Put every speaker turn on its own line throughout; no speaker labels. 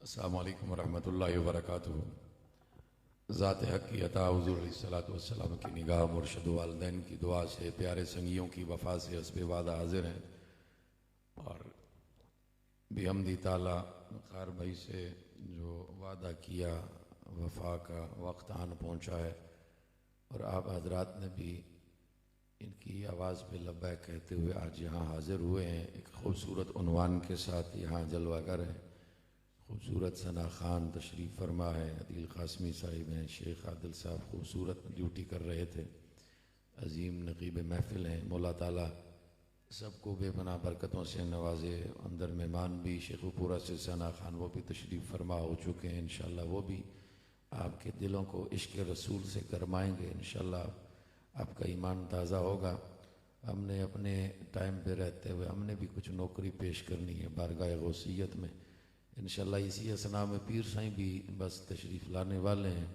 अस्सलामु अलैकुम वरहमतुल्लाहि वबरकातुहू। ज़ात हक़ की अता हुज़ूर अलैहिस्सलातु वस्सलाम की निगाह मुर्शिद वालिदैन की दुआ से प्यारे संगियों की वफ़ा से हस्बे वादा हाजिर हैं और बिहम्दी ताला ख़ार भाई से जो वादा किया वफ़ा का वक्त आन पहुँचा है और आप हजरात ने भी इनकी आवाज़ पे लब्बैक कहते हुए आज यहाँ हाजिर हुए हैं। एक ख़ूबसूरत उन्वान के साथ यहाँ जलवागर है। खूबसूरत सना खान तशरीफ़ फरमा है, अदील कासमी साहिब हैं, शेख आदिल साहब खूबसूरत ड्यूटी कर रहे थे, अजीम नकीब महफिल हैं। मौला ताला सबको बेपनाह बरकतों से नवाजे। अंदर मेहमान भी शेखुपुरा से सना खान वो भी तशरीफ़ फरमा हो चुके हैं। इंशाअल्लाह वो भी आपके दिलों को इश्क़ रसूल से गरमाएँगे। इंशाअल्लाह आपका ईमान ताज़ा होगा। हमने अपने टाइम पे रहते हुए हमने भी कुछ नौकरी पेश करनी है बारगाह गौसियत में। इंशाअल्लाह इसी असना में पीर साईं भी बस तशरीफ़ लाने वाले हैं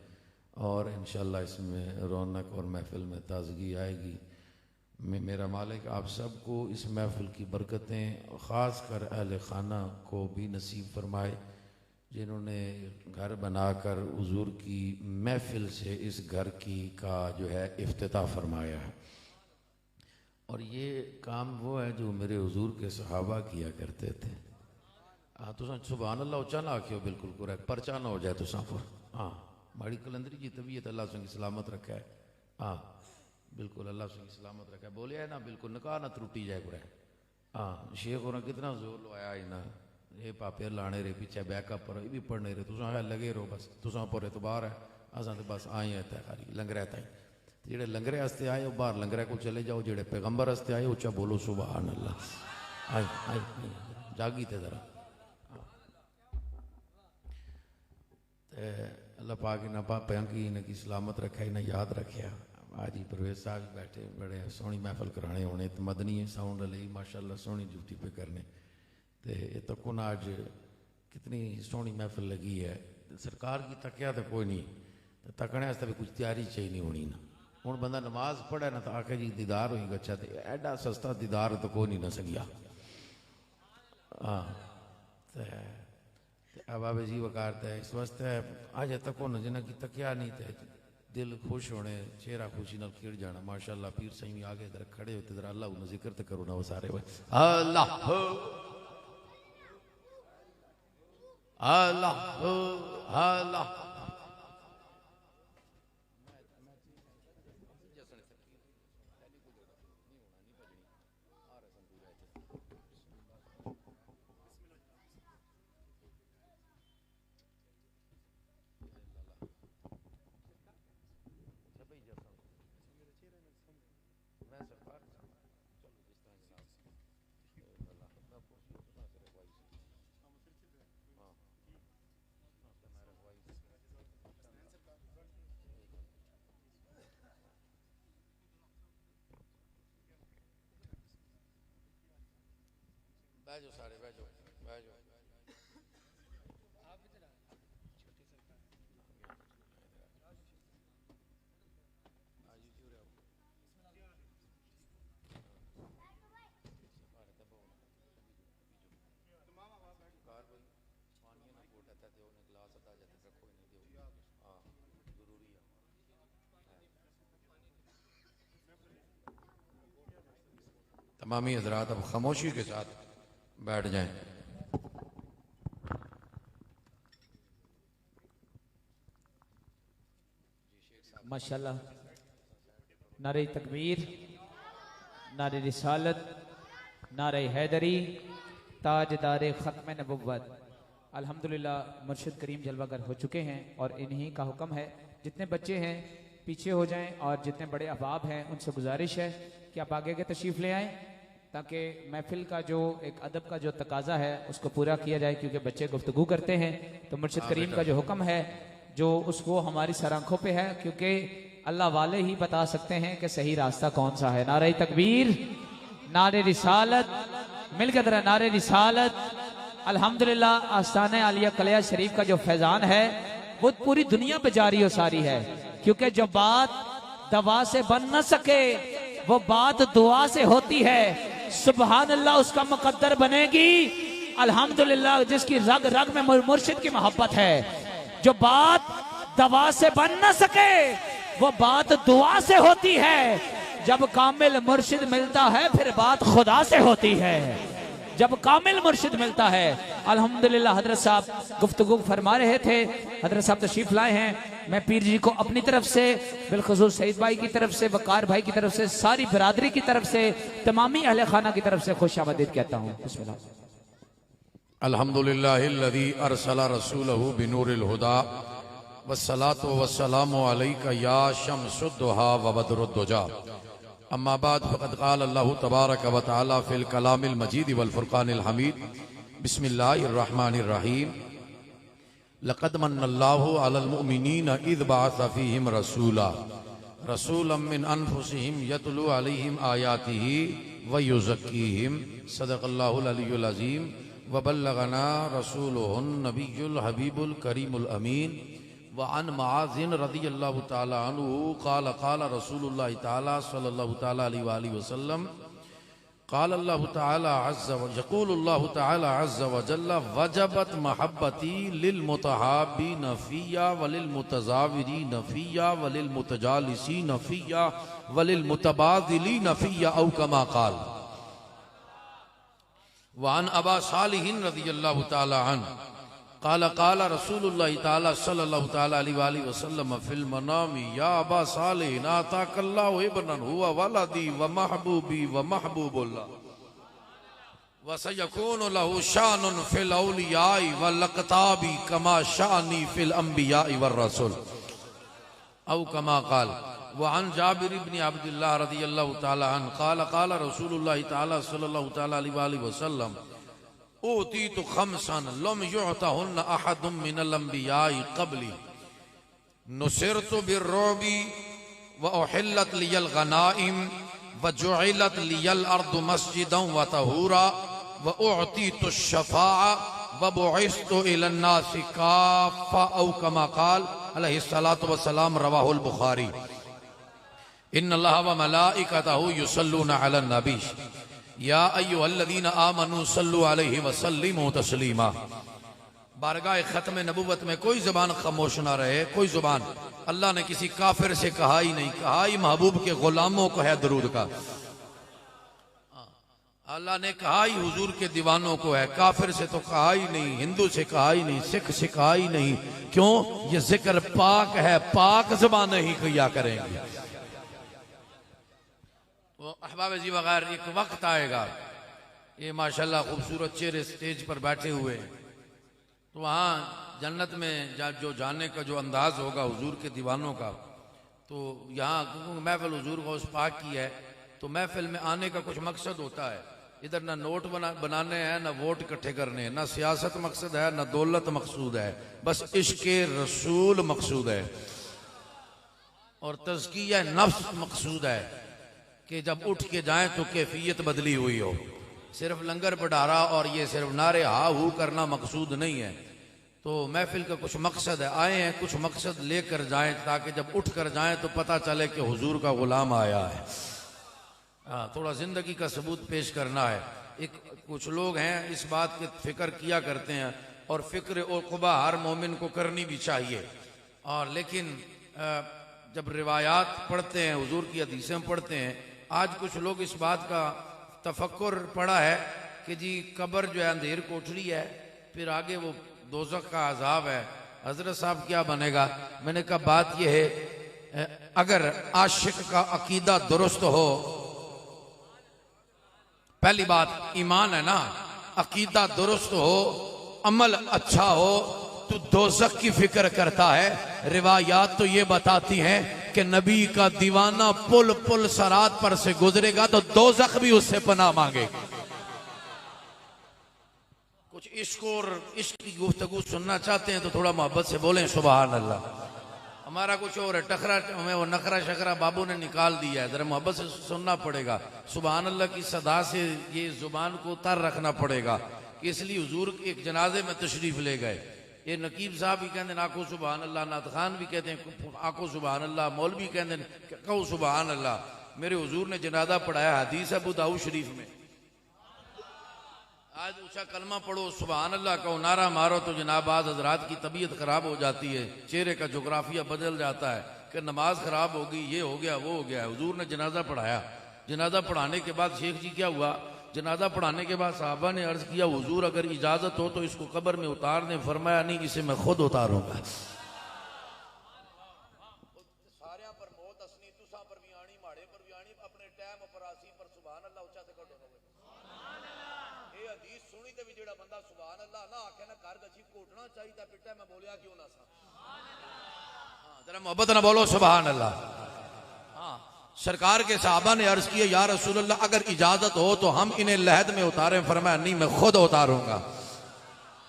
और इंशाअल्लाह इसमें रौनक और महफिल में ताज़गी आएगी। मेरा मालिक आप सबको इस महफिल की बरकतें ख़ास कर अहले खाना को भी नसीब फरमाए जिन्होंने घर बनाकर हुजूर की महफिल से इस घर की का जो है इफ्तिताह फरमाया है। और ये काम वो है जो मेरे हुजूर के सहाबा किया करते थे। हाँ तुसा सुभान अल्लाह उच्चा ना आखियो, बिल्कुल कुरैक परचा ना हो जाए तुसा पर। हाँ माड़ी कलंदरी जी तबीयत अल्लाह संगी सलामत रखा है। हाँ बिल्कुल अल्लाह संगी सलामत रखा है। बोलिया है ना बिल्कुल निकाह ना त्रुटी जाए कुरै। हाँ शेख होना कितना जोर लवाया है ना, ये पापे लाने रे पीछे बैकअप पर भी पढ़ने रे तुसा है लगे रहो बस। तुसा पर तो बाहर है असा तो बस आए हैं तय खाली लंगरे ताई। जेड़े लंगरे वास्ते आए हो बाहर लंगरे को चले जाओ, जेड़े पैगंबर वास्ते आए उच्चा बोलो सुभान अल्लाह। आई आई जागी थे जरा। अल्लाह पाक इन्हें पापियां की इन्हें सलामत रखा, इन्हें याद रखा। आज ही परवेज साहब बैठे बड़े सोहनी महफल कराने होने तो मदनी साउंड ਲਈ माशाअल्लाह सोहनी ड्यूटी पे करने तो ये तो कौन आज कितनी सोहनी महफिल लगी है। सरकार की तकिया तो कोई नहीं तो तकने भी कुछ तैयारी चाहिए नहीं होनी ना। हूँ बंदा नमाज पढ़े ना तो आखे जी दीदार हुई गच्छा तो एडा सस्ता दीदार तो कोई नहीं ना सकिया। हाँ बाबे जी वकारता है इस वास्ते आज तक न जिन्हें की तकिया नहीं थे दिल खुश होने चेहरा खुशी न खिड़ जाना। माशाअल्लाह पीर सही आगे इधर खड़े होते इधर अल्लाह न जिक्र तो करो ना वो सारे अल्लाह अल्लाह अल्लाह। बैठो सारे बैठो बैठो। तमामी हजरात अब खामोशी के साथ बैठ जाएं।
माशाल्लाह नारे तकबीर, नारे रिसालत, नारे हैदरी, ताजदारे ख़त्म नबुव्वत। अल्हम्दुलिल्लाह मुर्शिद करीम जलवागर हो चुके हैं और इन्हीं का हुक्म है जितने बच्चे हैं पीछे हो जाएं और जितने बड़े अहबाब हैं उनसे गुजारिश है कि आप आगे के तशरीफ़ ले आएँ ताकि महफिल का जो एक अदब का जो तकाजा है उसको पूरा किया जाए। क्योंकि बच्चे गुफ्तगू करते हैं तो मुर्शिद करीम का जो हुक्म है जो उसको हमारी सर आंखों पे है, क्योंकि अल्लाह वाले ही बता सकते हैं कि सही रास्ता कौन सा है। नारे तकबीर, नारे रिसालत, मिलकर जरा नारे रिसालत। अल्हम्दुलिल्लाह आस्ताने आलिया कलिया शरीफ का जो फैजान है वो पूरी दुनिया पे जारी हो सारी है। क्योंकि जो बात दवा से बन न सके वो बात दुआ से होती है। सुभान अल्लाह उसका मुकद्दर बनेगी अल्हम्दुलिल्लाह जिसकी रग रग में मुर्शिद की मोहब्बत है, जो बात दवा से बन न सके वो बात दुआ से होती है। जब कामिल मुर्शिद मिलता है फिर बात खुदा से होती है। जब कामिल मुर्शिद मिलता है। अल्हम्दुलिल्लाह हजरत साहब गुफ्तगू फरमा रहे थे, हजरत साहब तशरीफ लाए हैं। मैं पीर जी को अपनी तरफ से, बिलखुसूस सईद भाई की तरफ से, वकार भाई की तरफ से, सारी बिरादरी की तरफ से, तमामी अहले खाना की तरफ से खुश आमदीद कहता हूँ। बिस्मिल्लाह।
अल्हम्दुलिल्लाहिल्लज़ी अरसला रसूलहु बिनूरिल हुदा वस्सलातु वस्सलामु अलैका या शम्सुद्दुहा व बदरुद्दुजा। अम्मा बाद फ़क़द क़ाल अल्लाहु तबारक व तआला फ़िल कलामिल मजीद वल फ़ुरक़ानिल हमीद। बिस्मिल्लाहिर रहमानिर रहीम। लक़द मन्नल्लाहु अलल मुअमिनीन इज़ बअसा फ़ीहिम रसूला रसूलन मिन अनफुसिहिम यतलू अलैहिम आयातिही व युज़क्कीहिम। सदक़ल्लाहुल अलियुल अज़ीम व बल्लगना रसूलुहुन नबियुल हबीबुल करीमुल अमीन। व अन मुआज़िन रज़ियल्लाहु ताला अन्हु क़ाल क़ाल रसूलुल्लाह ताला सल्लल्लाहु ताला अलैहि व आलिहि वसल्लम क़ाल अल्लाहु ताला अज़्ज़ व यक़ूलुल्लाहु ताला अज़्ज़ व जल्ल वजबत महब्बती लिल मुतहाब्बीन फ़िय्या व लिल मुतज़ाविरीन फ़िय्या व लिल मुतजालिसीन फ़िय्या व लिल मुतबादिलीन फ़िय्या औ कमा क़ाल। व अन अबा सालिहिन रज़ियल्लाहु ताला अन्हु क़ाल क़ाल रसूलुल्लाह ताला सल्लल्लाहु ताला अलैहि व आलिहि वसल्लम फ़िल मनामी या अबा सालिह आताकल्लाहु इब्नन हुवा वलदी व महबूबी व महबूबुल्लाह व सयकूनु लहू शानुन फ़िल औलियाई व लक़ताबी कमा शानी फ़िल अंबियाई व रसूल औ कमा क़ाल। व अन जाबिर इब्न अब्दुल्लाह रज़ियल्लाहु ताला अन्हु क़ाल क़ाल रसूलुल्लाह ताला सल्लल्लाहु ताला अलैहि व आलिहि वसल्लम ऊतीतु खमसन लम युअतहुन्न अहदुम मिनल अंबियाई क़ब्ली नुसिरतु बिर्रुबी व उहिल्लत लियल गनाइम व जुइलत लियल अर्दु मस्जिदन व तहूरा व उअतीतु शफ़ाअ व बुइस्तु इलन नासि काफ़ा औ कमा क़ाल अलैहि सलातु व सलाम। रवाहुल बुखारी। इन्नल्लाह व मलाइकतहु युसल्लूना अलन नबी या अय्युहल्लज़ीना आमनू सल्लु अलैहि व सल्लिमू तस्लीमा। बारगाह खत्म नबूवत में कोई ज़बान खामोश ना रहे, कोई ज़बान। अल्लाह ने किसी काफिर से कहा ही नहीं, कहा ही महबूब के गुलामों को है दरूद का। अल्लाह ने कहा ही हुजूर के दीवानों को है, काफिर से तो कहा ही नहीं, हिंदू से कहा ही नहीं, सिख से कहा ही नहीं। क्यों? ये जिक्र पाक है, पाक ज़बानें ही किया करेंगे। वो अहबाब जी वगैरह एक वक्त आएगा, ये माशाल्लाह खूबसूरत चेहरे स्टेज पर बैठे हुए हैं, तो वहाँ जन्नत में जो जाने का जो अंदाज होगा हुजूर के दीवानों का, तो यहाँ क्योंकि महफिल हुजूर गौस पाक की है, तो महफिल में आने का कुछ मकसद होता है। इधर ना नोट बनाने हैं, ना वोट इकट्ठे करने हैं, ना सियासत मकसद है, ना दौलत मकसूद है, बस इश्क़ रसूल मकसूद है और तज़किया नफ्स मकसूद है कि जब उठ के जाएं तो कैफियत बदली हुई हो। सिर्फ लंगर भंडारा और ये सिर्फ नारे हा हू करना मकसूद नहीं है। तो महफिल का कुछ मकसद है, आए हैं कुछ मकसद लेकर जाएं ताकि जब उठ कर जाएं तो पता चले कि हुजूर का गुलाम आया है। हाँ, थोड़ा जिंदगी का सबूत पेश करना है। एक कुछ लोग हैं इस बात की फिक्र किया करते हैं, और फिक्र और क़ुबा हर मोमिन को करनी भी चाहिए। और लेकिन जब रिवायात पढ़ते हैं, हुजूर की हदीसें पढ़ते हैं, आज कुछ लोग इस बात का तफक्कुर पड़ा है कि जी कब्र जो है अंधेर कोठरी है, फिर आगे वो दोज़ख का अजाब है। हजरत साहब क्या बनेगा? मैंने कहा बात यह है, अगर आशिक का अकीदा दुरुस्त हो, पहली बात ईमान है ना, अकीदा दुरुस्त हो, अमल अच्छा हो, तो दोज़ख की फिक्र करता है। रिवायात तो ये बताती हैं कि नबी का दीवाना पुल पुल सरात पर से गुजरेगा तो दोज़ख भी उससे पनाह मांगेगा। कुछ इश्क और इश्क की गुफ्तगू सुनना चाहते हैं तो थोड़ा मोहब्बत से बोलें सुभान अल्लाह। हमारा कुछ और है, टखरा हमें वो नखरा शकरा बाबू ने निकाल दिया है, जरा मोहब्बत से सुनना पड़ेगा। सुभान अल्लाह की सदा से ये जुबान को तर रखना पड़ेगा। इसलिए हुजूर एक जनाजे में तशरीफ ले गए, ये नकीब साहब भी कहते हैं आखो सुभान अल्लाह, नात खान भी कहते हैं आखो सुभान अल्लाह, मौलवी कहते हैं कहो सुभान अल्लाह। मेरे हुजूर ने जनाजा पढ़ाया, हदीस अबू दाऊद शरीफ में। आज ऊंचा कलमा पढ़ो, सुभान अल्लाह कहो, नारा मारो तो जनाब आज हजरात की तबीयत खराब हो जाती है, चेहरे का जोग्राफिया बदल जाता है कि नमाज खराब होगी, ये हो गया वो हो गया। हुजूर ने जनाजा पढ़ाया, जनाजा पढ़ाने के बाद शेख जी क्या हुआ, जनाजा पढ़ाने के बाद साहबा ने अर्ज किया हुजूर अगर इजाजत हो तो इसको कब्र में उतार दें। फरमाया नहीं, इसे मैं खुद उतारूंगा। जरा मोहब्बत ना बोलो सुभान अल्लाह। हाँ, सरकार के साहबा ने अर्ज किया या रसूल अल्लाह अगर इजाजत हो तो हम इन्हें लहद में उतारें। फरमाया नहीं, मैं खुद उतारूंगा।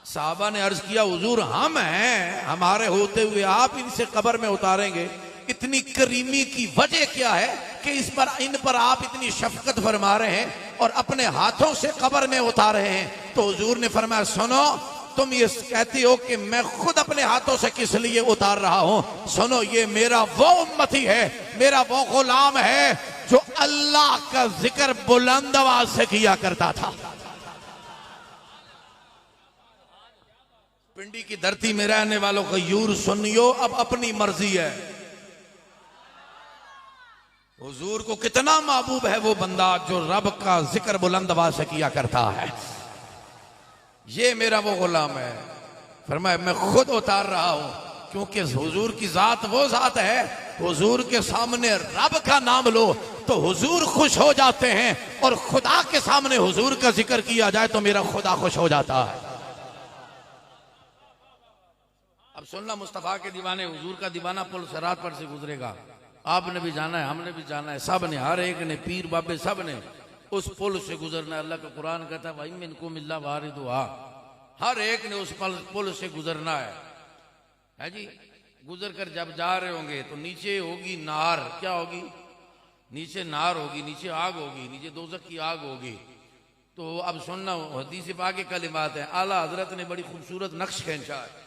साहबा ने अर्ज किया हुजूर हम हैं, हमारे होते हुए आप इनसे कब्र में उतारेंगे, इतनी करीमी की वजह क्या है कि इन पर आप इतनी शफकत फरमा रहे हैं और अपने हाथों से कब्र में उतार रहे हैं। तो हुजूर ने फरमाया सुनो, तुम ये कहती हो कि मैं खुद अपने हाथों से किस लिए उतार रहा हूं, सुनो ये मेरा वो उम्मती है, मेरा वो गुलाम है जो अल्लाह का जिक्र बुलंद आवाज से किया करता था। पिंडी की धरती में रहने वालों को यूर सुनियो, अब अपनी मर्जी है। हुजूर को कितना महबूब है वो बंदा जो रब का जिक्र बुलंद आवाज से किया करता है। ये मेरा वो गुलाम है। फरमाया मैं खुद उतार रहा हूं, क्योंकि हुजूर की जात वो जात है, हुजूर के सामने रब का नाम लो तो हुजूर खुश हो जाते हैं, और खुदा के सामने हुजूर का जिक्र किया जाए तो मेरा खुदा खुश हो जाता है। अब सुनना, मुस्तफा के दीवाने, हुजूर का दीवाना पुल सरात पर से गुजरेगा, आपने भी जाना है, हमने भी जाना है, सब ने, हर एक ने, पीर बाबे सब ने उस पुल से गुजरना है। अल्लाह का कुरान कहता है भाई इनको मिल्ला वारिदुहा, हर एक ने उस पुल से गुजरना है जी। गुजर कर जब जा रहे होंगे तो नीचे होगी नार, क्या होगी, नीचे नार होगी, नीचे आग होगी, नीचे दोज़ख की आग होगी। तो अब सुनना, हदीस पाक की कलिमात है, आला हजरत ने बड़ी खूबसूरत नक्श खींचा है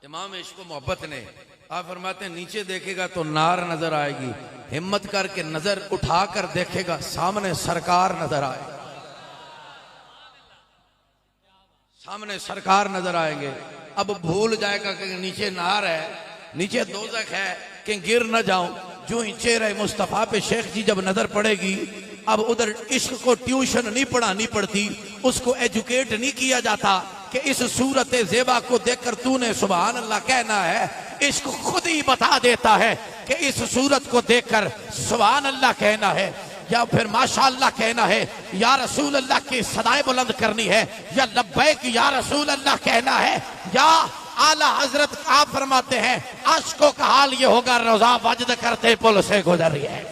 इमाम इश्क व मोहब्बत ने। आप फरमाते हैं नीचे देखेगा तो नार नजर आएगी, हिम्मत करके नजर उठाकर देखेगा सामने सरकार नजर आए, सामने सरकार नजर आएंगे। अब भूल जाएगा कि नीचे नार है, नीचे दोज़ख है, कि गिर न जाऊं। जो ही चेहरे मुस्तफा पे शेख जी जब नजर पड़ेगी, अब उधर इश्क को ट्यूशन नहीं पढ़ानी पड़ती, उसको एजुकेट नहीं किया जाता कि इस सूरत ज़ेबा को देखकर तूने सुभान अल्लाह कहना है। इश्क खुद ही बता देता है कि इस सूरत को देखकर सुभान अल्लाह कहना है, या फिर माशाअल्लाह कहना है, या रसूल अल्लाह की सदाएं बुलंद करनी है, या लब्बैक या रसूल अल्लाह कहना है, या आला हजरत आप फरमाते हैं आशिकों का हाल ये होगा रोजा वजद करते पुल से गुजर रही है।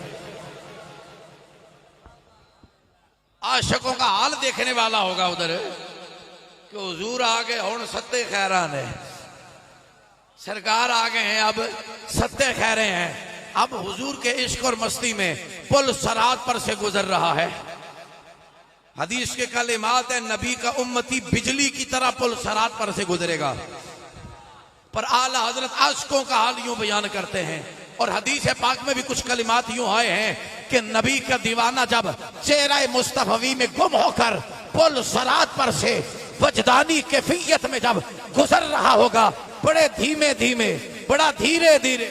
आशिकों का हाल देखने वाला होगा उधर कि हुजूर आ गए हुण सत्ते खैरान है, सरकार आ गए हैं, अब सत्ते खैरे हैं। अब हुजूर के इश्क और मस्ती में पुल सरात पर से गुजर रहा है। हदीस के कलिमात है, नबी का उम्मती बिजली की तरह पुल सरात पर से गुजरेगा। पर आला हजरत आशिकों का हाल यूं बयान करते हैं, और हदीस पाक में भी कुछ कलिमात यूं आए हैं कि नबी का दीवाना जब चेहरा मुस्तफवी में गुम होकर पुल सरात पर से वजदानी कैफियत में जब गुजर रहा होगा, बड़े धीमे धीमे, बड़ा धीरे धीरे,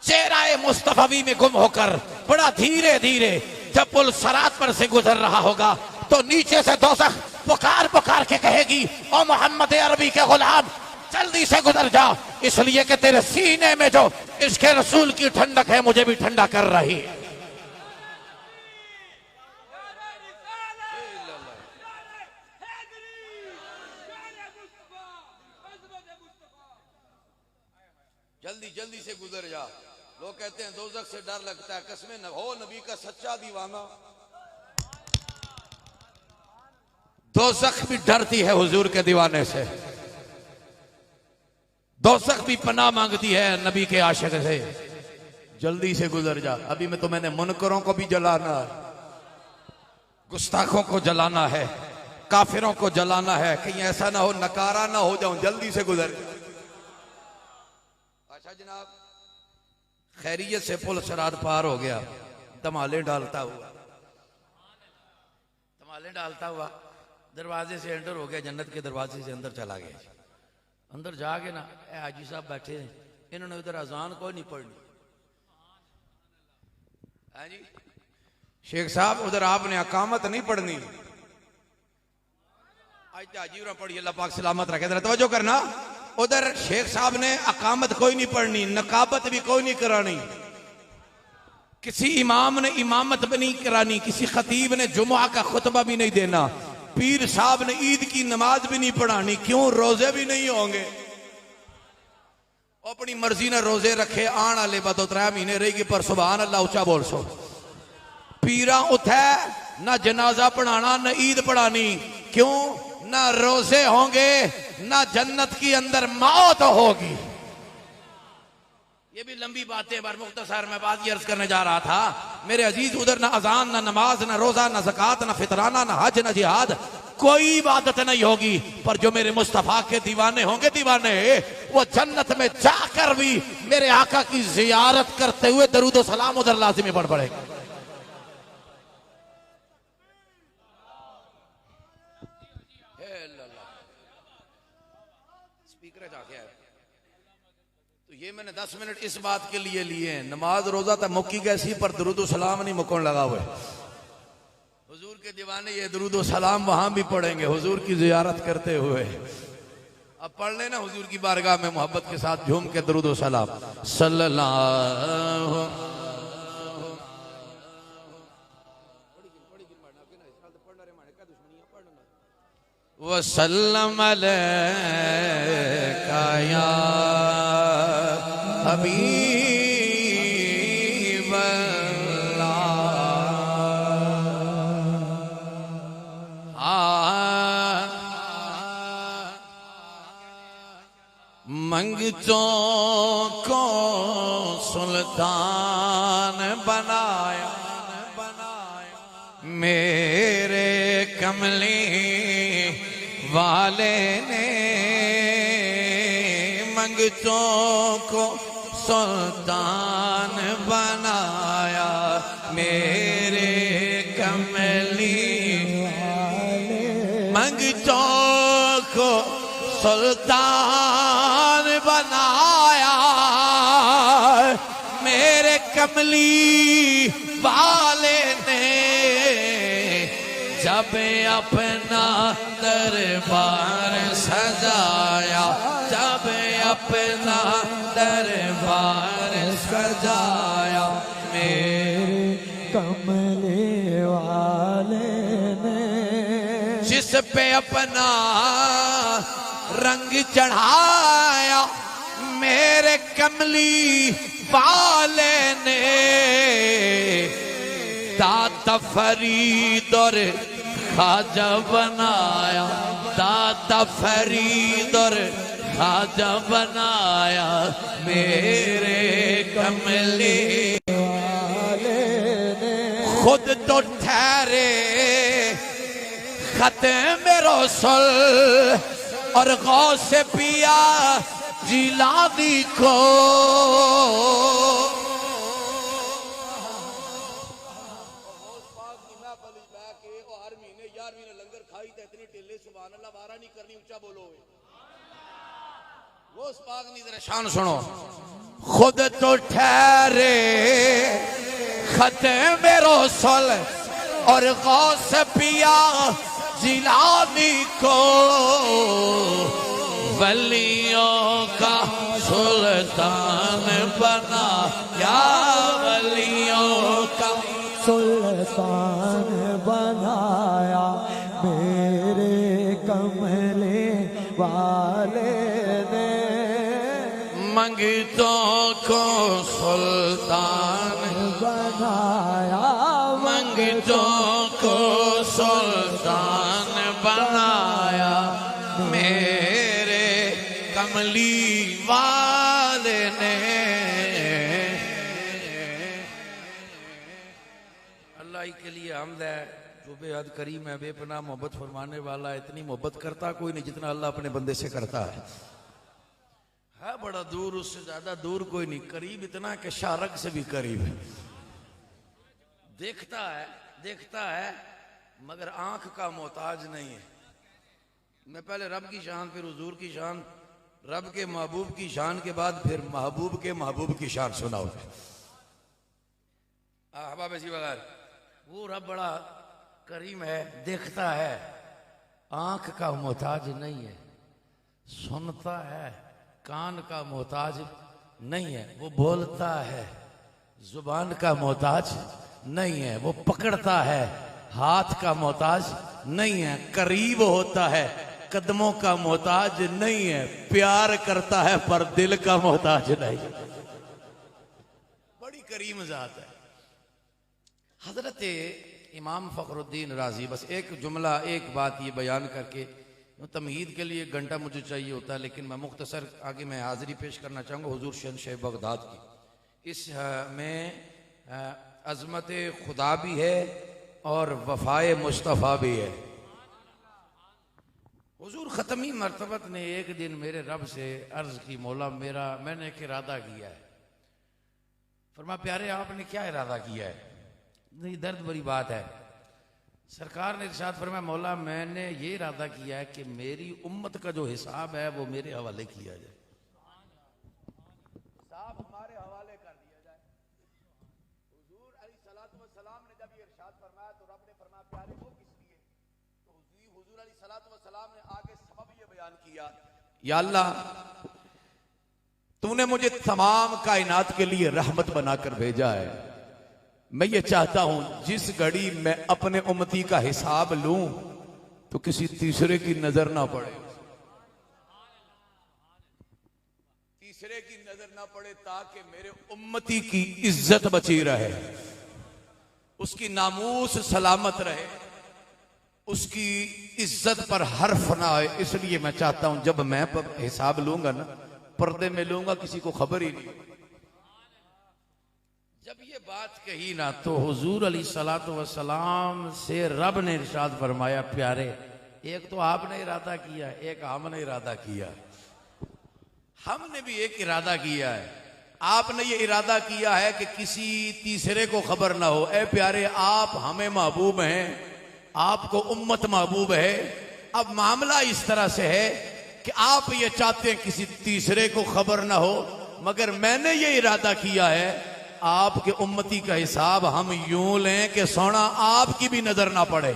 चेहरा मुस्तफवी में गुम होकर बड़ा धीरे धीरे जब पुल सरात पर से गुजर रहा होगा, तो नीचे से दोज़ख पुकार पुकार के कहेगी ओ मोहम्मद अरबी के गुलाम जल्दी से गुजर जा, इसलिए कि तेरे सीने में जो इश्क़ रसूल की ठंडक है मुझे भी ठंडा कर रही है। जल्दी जल्दी से गुजर जा। लोग कहते हैं दोज़ख से डर लगता है, कसमें न हो नबी का सच्चा दीवाना। दोज़ख भी डरती है हुजूर के दीवाने से, दोज़ख भी पनाह मांगती है नबी के आशिक से। जल्दी से गुजर जा, अभी में तो मैंने मुनकरों को भी जलाना है, गुस्ताखों को जलाना है, काफिरों को जलाना है, कहीं ऐसा ना हो नकारा ना हो जाऊं, जल्दी से गुजर जा। अच्छा जनाब, खैरियत से पुल सरात पार हो गया, धमाले डालता हुआ, मालें डालता हुआ दरवाजे से एंटर हो गया, जन्नत के दरवाजे से अंदर चला गया। अंदर जाके ना हाजी साहब बैठे हैं, इन्होंने उधर अजान कोई नहीं पढ़नी। हाँ जी
शेख साहब उधर आपने अकामत नहीं पढ़नी। आज हाजी पढ़ी, अल्लाह पाक सलामत रखे। तवज्जो करना, उधर शेख साहब ने अकामत कोई नहीं पढ़नी, नकाबत भी कोई नहीं करानी, किसी इमाम ने इमामत भी नहीं करानी, किसी खतीब ने जुमा का खुतबा भी नहीं देना, पीर साहब ने ईद की नमाज भी नहीं पढ़ानी। क्यों? रोजे भी नहीं होंगे। अपनी मर्जी ने रोजे रखे, आने वाले बदो 3 महीने रहेगी, पर सुभान अल्लाह ऊंचा बोल सो। पीरा उठे ना जनाजा पढ़ाना न ईद पढ़ानी। क्यों? ना रोजे होंगे ना जन्नत की अंदर मौत होगी। ये भी लंबी बातें पर मुख्तसर मैं बात अर्ज करने जा रहा था मेरे अजीज। उधर ना अजान ना नमाज ना रोजा ना ज़कात ना फितराना ना हज ना जिहाद, कोई इबादत नहीं होगी। पर जो मेरे मुस्तफा के दीवाने होंगे, दीवाने, वो जन्नत में जाकर भी मेरे आका की जियारत करते हुए दरूद सलाम उधर लाजिमी पढ़ पड़ेगा। स्पीकर जाके आए तो ये मैंने 10 मिनट इस बात के लिए लिए हैं। नमाज रोजा तक मुक्की गैसी, पर दरूद सलाम नहीं मुकन लगा हुए। हुजूर के दीवाने ये दरूद सलाम वहां भी पढ़ेंगे हुजूर की जियारत करते हुए। अब पढ़ लेना हुजूर की बारगाह में मोहब्बत के साथ झूम के दरूद सलाम सल्लल्लाहु वसल्लम अलैका या हबीब अल्लाह। मंगतों को सुल्तान बनाया मेरे कमली वाले ने। मंगतों को सुल्तान बनाया मेरे कमली वाले। मंगतों को सुल्तान बनाया मेरे कमली वाले ने। जब अपना दरबार सजाया, जब अपना दरबार सजाया मेरे
कमले वाले ने।
जिस पे अपना रंग चढ़ाया मेरे कमली वाले ने। दाता फरीद और खाजा बनाया, दाता फरीद और खाजा बनाया मेरे कमले वाले ने। खुद तो ठहरे खत्म रसूल और गौस पिया जिलानी को। शान सुनो। खुद तो ठहरे खत्म रसूल और गौस पिया जिलानी को। वलियों का सुल्तान बना या वलियों का
सुल्तान बनाया मेरे कमले वाले ने।
मंगतों को सुल्तान
बनाया,
मंगतों को सुल्तान बनाया मेरे कमली वाले ने। अल्लाह के लिए हमद है जो बेहद करीम है, बेपनाह मोहब्बत फरमाने वाला है। इतनी मोहब्बत करता कोई नहीं जितना अल्लाह अपने बंदे से करता है बड़ा दूर, उससे ज्यादा दूर कोई नहीं, करीब इतना कि शारक से भी करीब है। देखता है मगर आंख का मोहताज नहीं है। मैं पहले रब की शान, फिर हुजूर की शान, रब के महबूब की शान के बाद फिर महबूब के महबूब की शान सुनाओ। अहबाब ऐसी बगैर वो रब बड़ा करीम है, देखता है, आंख का मोहताज नहीं है, सुनता है, कान का मोहताज नहीं है, वो बोलता है, जुबान का मोहताज नहीं है, वो पकड़ता है, हाथ का मोहताज नहीं है, करीब होता है, कदमों का मोहताज नहीं है, प्यार करता है पर दिल का मोहताज नहीं। बड़ी करीम जात है। हजरत इमाम फखरुद्दीन राजी, बस एक जुमला, एक बात ये बयान करके, तमहीद के लिए 1 घंटा मुझे चाहिए होता है, लेकिन मैं मुख्तसर आगे मैं हाजिरी पेश करना चाहूँगा हुजूर शहंशाह बगदाद की। इस में अजमत खुदा भी है और वफाए मुस्तफ़ा भी है। हुजूर ख़त्मी मरतबत ने एक दिन मेरे रब से अर्ज़ की, मौला मैंने एक इरादा किया है। फरमा प्यारे आपने क्या इरादा किया है? नहीं, दर्द भरी बात है। सरकार ने इरशाद फरमाया, मौला मैंने ये इरादा किया है कि मेरी उम्मत का जो हिसाब है वो मेरे हवाले किया जाए। हिसाब हमारे हवाले कर दिया जाए। हुजूर अलैहिस्सलातु वस्सलाम ने जब ये इरशाद फरमाया तो रब ने फरमाया प्यारे वो किस लिए? तो हुजूर अलैहिस्सलातु वस्सलाम ने आगे सबब ये बयान किया, या अल्लाह तूने मुझे तमाम कायनात के लिए रहमत बनाकर भेजा है। मैं ये चाहता हूं जिस घड़ी मैं अपने उम्मती का हिसाब लूं तो किसी तीसरे की नजर ना पड़े, तीसरे की नजर ना पड़े, ताकि मेरे उम्मती की इज्जत बची रहे, उसकी नामूस सलामत रहे, उसकी इज्जत पर हर्फ ना आए। इसलिए मैं चाहता हूं जब मैं हिसाब लूंगा ना, पर्दे में लूंगा, किसी को खबर ही नहीं। जब ये बात कही ना तो हुजूर अलैहिस्सलातु वस्सलाम से रब ने इरशाद फरमाया, प्यारे एक तो आपने इरादा किया, एक हमने इरादा किया। हमने भी एक इरादा किया है, आपने ये इरादा किया है कि किसी तीसरे को खबर ना हो। ए प्यारे आप हमें महबूब हैं, आपको उम्मत महबूब है। अब मामला इस तरह से है कि आप ये चाहते हैं किसी तीसरे को खबर ना हो, मगर मैंने ये इरादा किया है आपके उम्मती का हिसाब हम यूं लें कि सोना आपकी भी नजर ना पड़े,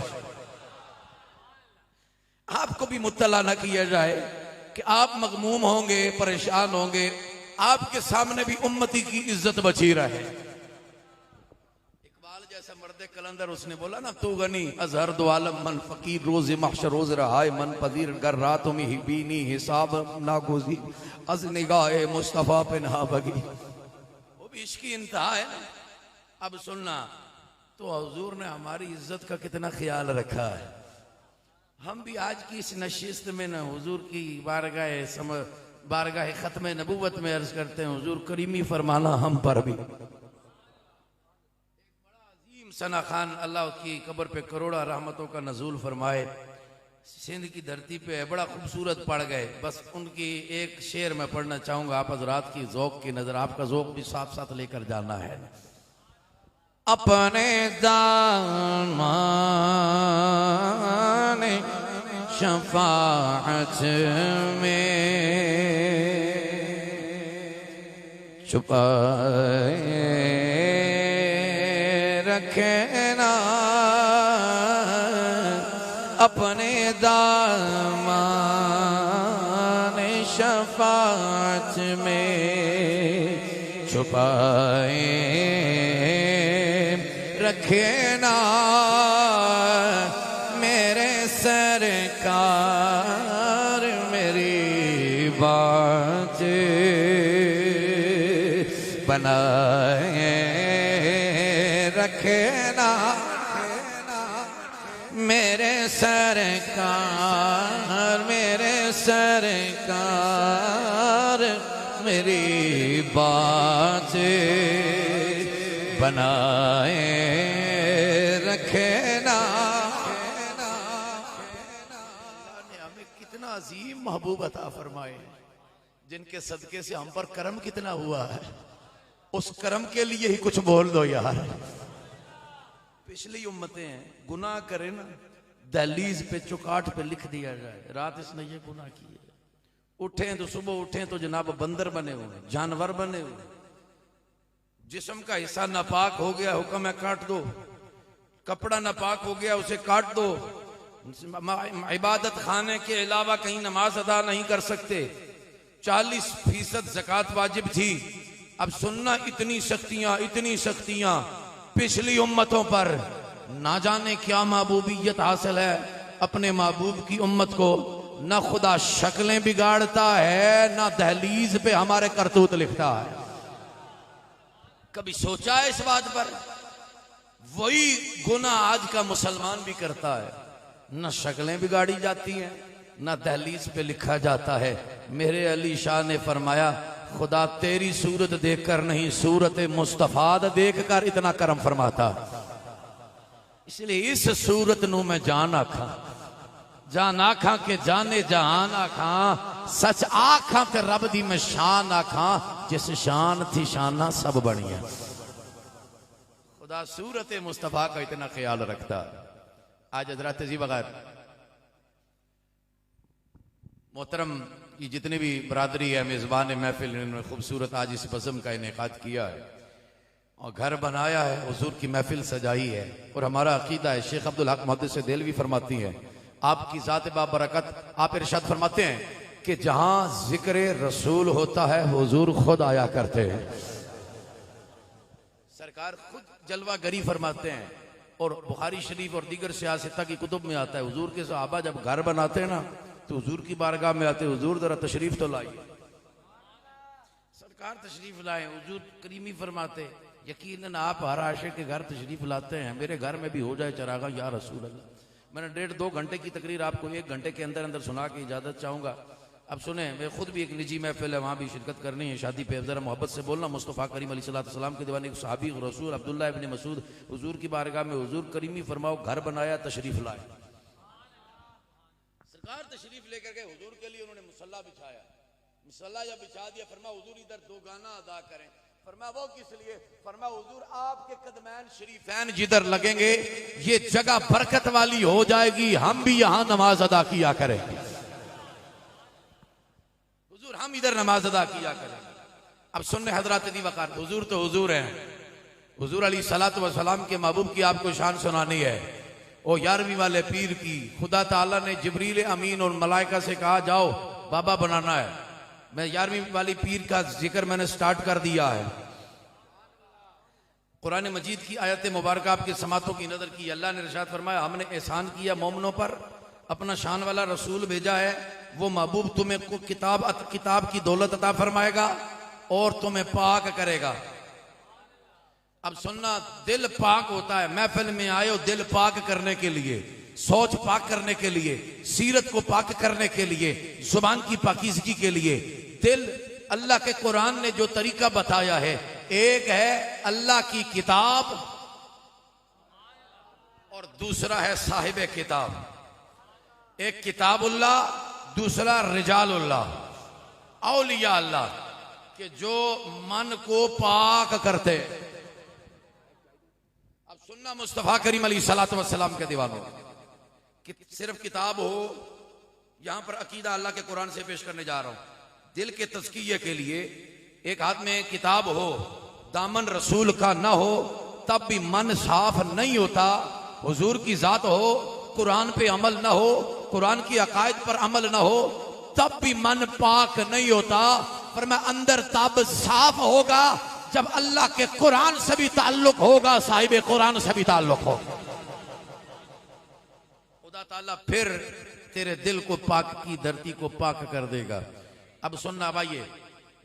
आपको भी मुत्तला ना किया जाए कि आप मगमूम होंगे, परेशान होंगे, आपके सामने भी उम्मती की इज्जत बची रहे। इकबाल जैसा मर्द कलंदर उसने बोला ना, तू गनी अजहर दो आलम मन फकीर रोज महशर रोज रहाए मन पजीर गर रातों में ही बीनी हिसाब नागोजी अज निगाहे मुस्तफा पे नहा बगी। इसकी इंतहा है ना। अब सुनना, तो हुजूर ने हमारी इज्जत का कितना ख्याल रखा है। हम भी आज की इस नशिस्त में ना हुजूर की बारगाह खत्म नबूवत में अर्ज करते हैं, हुजूर करीमी फरमाना हम पर भी। एक बड़ा अजीम सना खान, अल्लाह की कब्र पे करोड़ा रहमतों का नजूल फरमाए, सिंध की धरती पे है, बड़ा खूबसूरत पड़ गए। बस उनकी एक शेर मैं पढ़ना चाहूंगा, आप हजरात की ज़ौक़ की नजर, आपका ज़ौक़ भी साथ साथ लेकर जाना है। अपने दामन शफाअत में छुपाए रखना, अपने दामन शफाअत में छुपाए रखना, मेरे सरकार मेरी बात बनाए रखना, मेरे सरकार मेरी बात बनाए रखना। हमें कितना अजीम महबूब अता फरमाए, जिनके सदके से हम पर करम कितना हुआ है। उस करम के लिए ही कुछ बोल दो यार। पिछली उम्मतें हैं, गुनाह करे ना दहलीज पे चौकाट पे लिख दिया जाए रात इसने ये गुनाह किए, उठे तो सुबह उठे तो जनाब बंदर बने हुए, जानवर बने हुए, जिस्म का हिस्सा नापाक हो गया हुक्म है काट दो, कपड़ा नापाक हो गया उसे काट दो, इबादत खाने के अलावा कहीं नमाज अदा नहीं कर सकते, 40% ज़कात वाजिब थी, अब सुनना इतनी सख्तियां पिछली उम्मतों पर, ना जाने क्या महबूबियत हासिल है अपने महबूब की उम्मत को, ना खुदा शक्लें बिगाड़ता है ना दहलीज पे हमारे करतूत लिखता है। कभी सोचा है इस बात पर? वही गुनाह आज का मुसलमान भी करता है, ना शक्लें बिगाड़ी जाती हैं ना दहलीज पे लिखा जाता है। मेरे अली शाह ने फरमाया खुदा तेरी सूरत देखकर नहीं सूरत मुस्तफा देखकर इतना करम फरमाता, इसलिए इस सूरत नू मैं जान आखा के जाने जहान आखा, सच आखा ते रब दी मैं शान आखा, जिस शान थी शाना सब बनिया। खुदा सूरत मुस्तफा का इतना ख्याल रखता। आज हजरत जी बगैर मोहतरम की जितनी भी बरादरी है, मेजबान महफिल, इन्होंने खूबसूरत आज इस बज़म का इनेकाद किया है और घर बनाया है, हुजूर की महफिल सजाई है। और हमारा अकीदा है, शेख अब्दुल हक मुहद्दिस देलवी फरमाती हैं, आपकी ज़ात बाबरकत, आप इरशाद फरमाते हैं कि जहां जिक्र रसूल होता है हुजूर खुद आया करते हैं। सरकार खुद जलवागरी फरमाते हैं और बुखारी शरीफ और दीगर सियासता की कुतुब में आता है, हुजूर के सहाबा जब घर बनाते हैं ना तो हुजूर की बारगाह में आते, हुजूर जरा तशरीफ तो लाइए। सरकार तशरीफ लाए, हुजूर करीमी फरमाते, यकीनन आप हर आशिक के घर तशरीफ लाते हैं, मेरे घर में भी हो जाए चरागा या रसूल अल्लाह। मैंने 1.5-2 घंटे की तकरीर आपको 1 घंटे के अंदर अंदर सुना के इजाजत चाहूंगा। अब सुने, मैं खुद भी एक निजी महफिल है, वहां भी शिरकत करनी है, शादी पे जरा मोहब्बत से बोलना। मुस्तफ़ा करीम अलैहिस्सलाम के दीवाने सहाबी रसूल अब्दुल्लाह इब्न मसूद हुजूर की बारगाह में, हुजूर करीमी फरमाओ घर बनाया तशरीफ लाए। सरकार तशरीफ लेकर के हुजूर के लिए उन्होंने मुसल्ला बिछाया, मुसल्ला जब बिछा दिया फरमा हुजूर इधर 2 गाना अदा करें। फरमा वो किस लिए? फरमा हुजूर आपके कदमैन शरीफैन जिधर लगेंगे ये जगह बरकत वाली हो जाएगी, हम भी यहां नमाज अदा किया करेंगे। हुजूर हम इधर नमाज अदा किया करेंगे। अब सुनने हजरत दी वकार, हुजूर तो हुजूर हैं, हुजूर अलैहिस्सलातु वस्सलाम के महबूब की आपको शान सुनानी है। ओ 11वीं वाले पीर की खुदा ताला ने जिब्रील अमीन और मलाइका से कहा जाओ बाबा बनाना है। मैं 11वीं वाली पीर का जिक्र मैंने स्टार्ट कर दिया है। कुरान मजीद की आयत मुबारक आपके समातों की नजर की, अल्लाह ने इरशाद फरमाया हमने एहसान किया मोमिनों पर, अपना शान वाला रसूल भेजा है, वो महबूब तुम्हें को किताब की दौलत अता फरमाएगा और तुम्हें पाक करेगा। अब सुनना, दिल पाक होता है, महफिल में आए हो दिल पाक करने के लिए, सोच पाक करने के लिए, सीरत को पाक करने के लिए, जुबान की पाकीज़गी के लिए। दिल अल्लाह के कुरान ने जो तरीका बताया है, एक है अल्लाह की किताब और दूसरा है साहिब किताब। एक किताबुल्लाह, दूसरा रिजालुल्लाह, औलिया अल्लाह के जो मन को पाक करते। अब सुनना मुस्तफा करीम अलैहिस्सलातु वस्सलाम के दीवानों, कि सिर्फ किताब हो, यहां पर अकीदा अल्लाह के कुरान से पेश करने जा रहा हूं। दिल के तज़किये के लिए एक हाथ में किताब हो, दामन रसूल का ना हो, तब भी मन साफ नहीं होता। हुजूर की जात हो, कुरान पे अमल ना हो, कुरान की अकायद पर अमल ना हो, तब भी मन पाक नहीं होता। पर मैं अंदर तब साफ होगा जब अल्लाह के कुरान से भी ताल्लुक होगा, साहिब कुरान से भी ताल्लुक होगा। खुदा ताला फिर तेरे दिल को पाक की धरती को पाक कर देगा। अब सुनना भाई,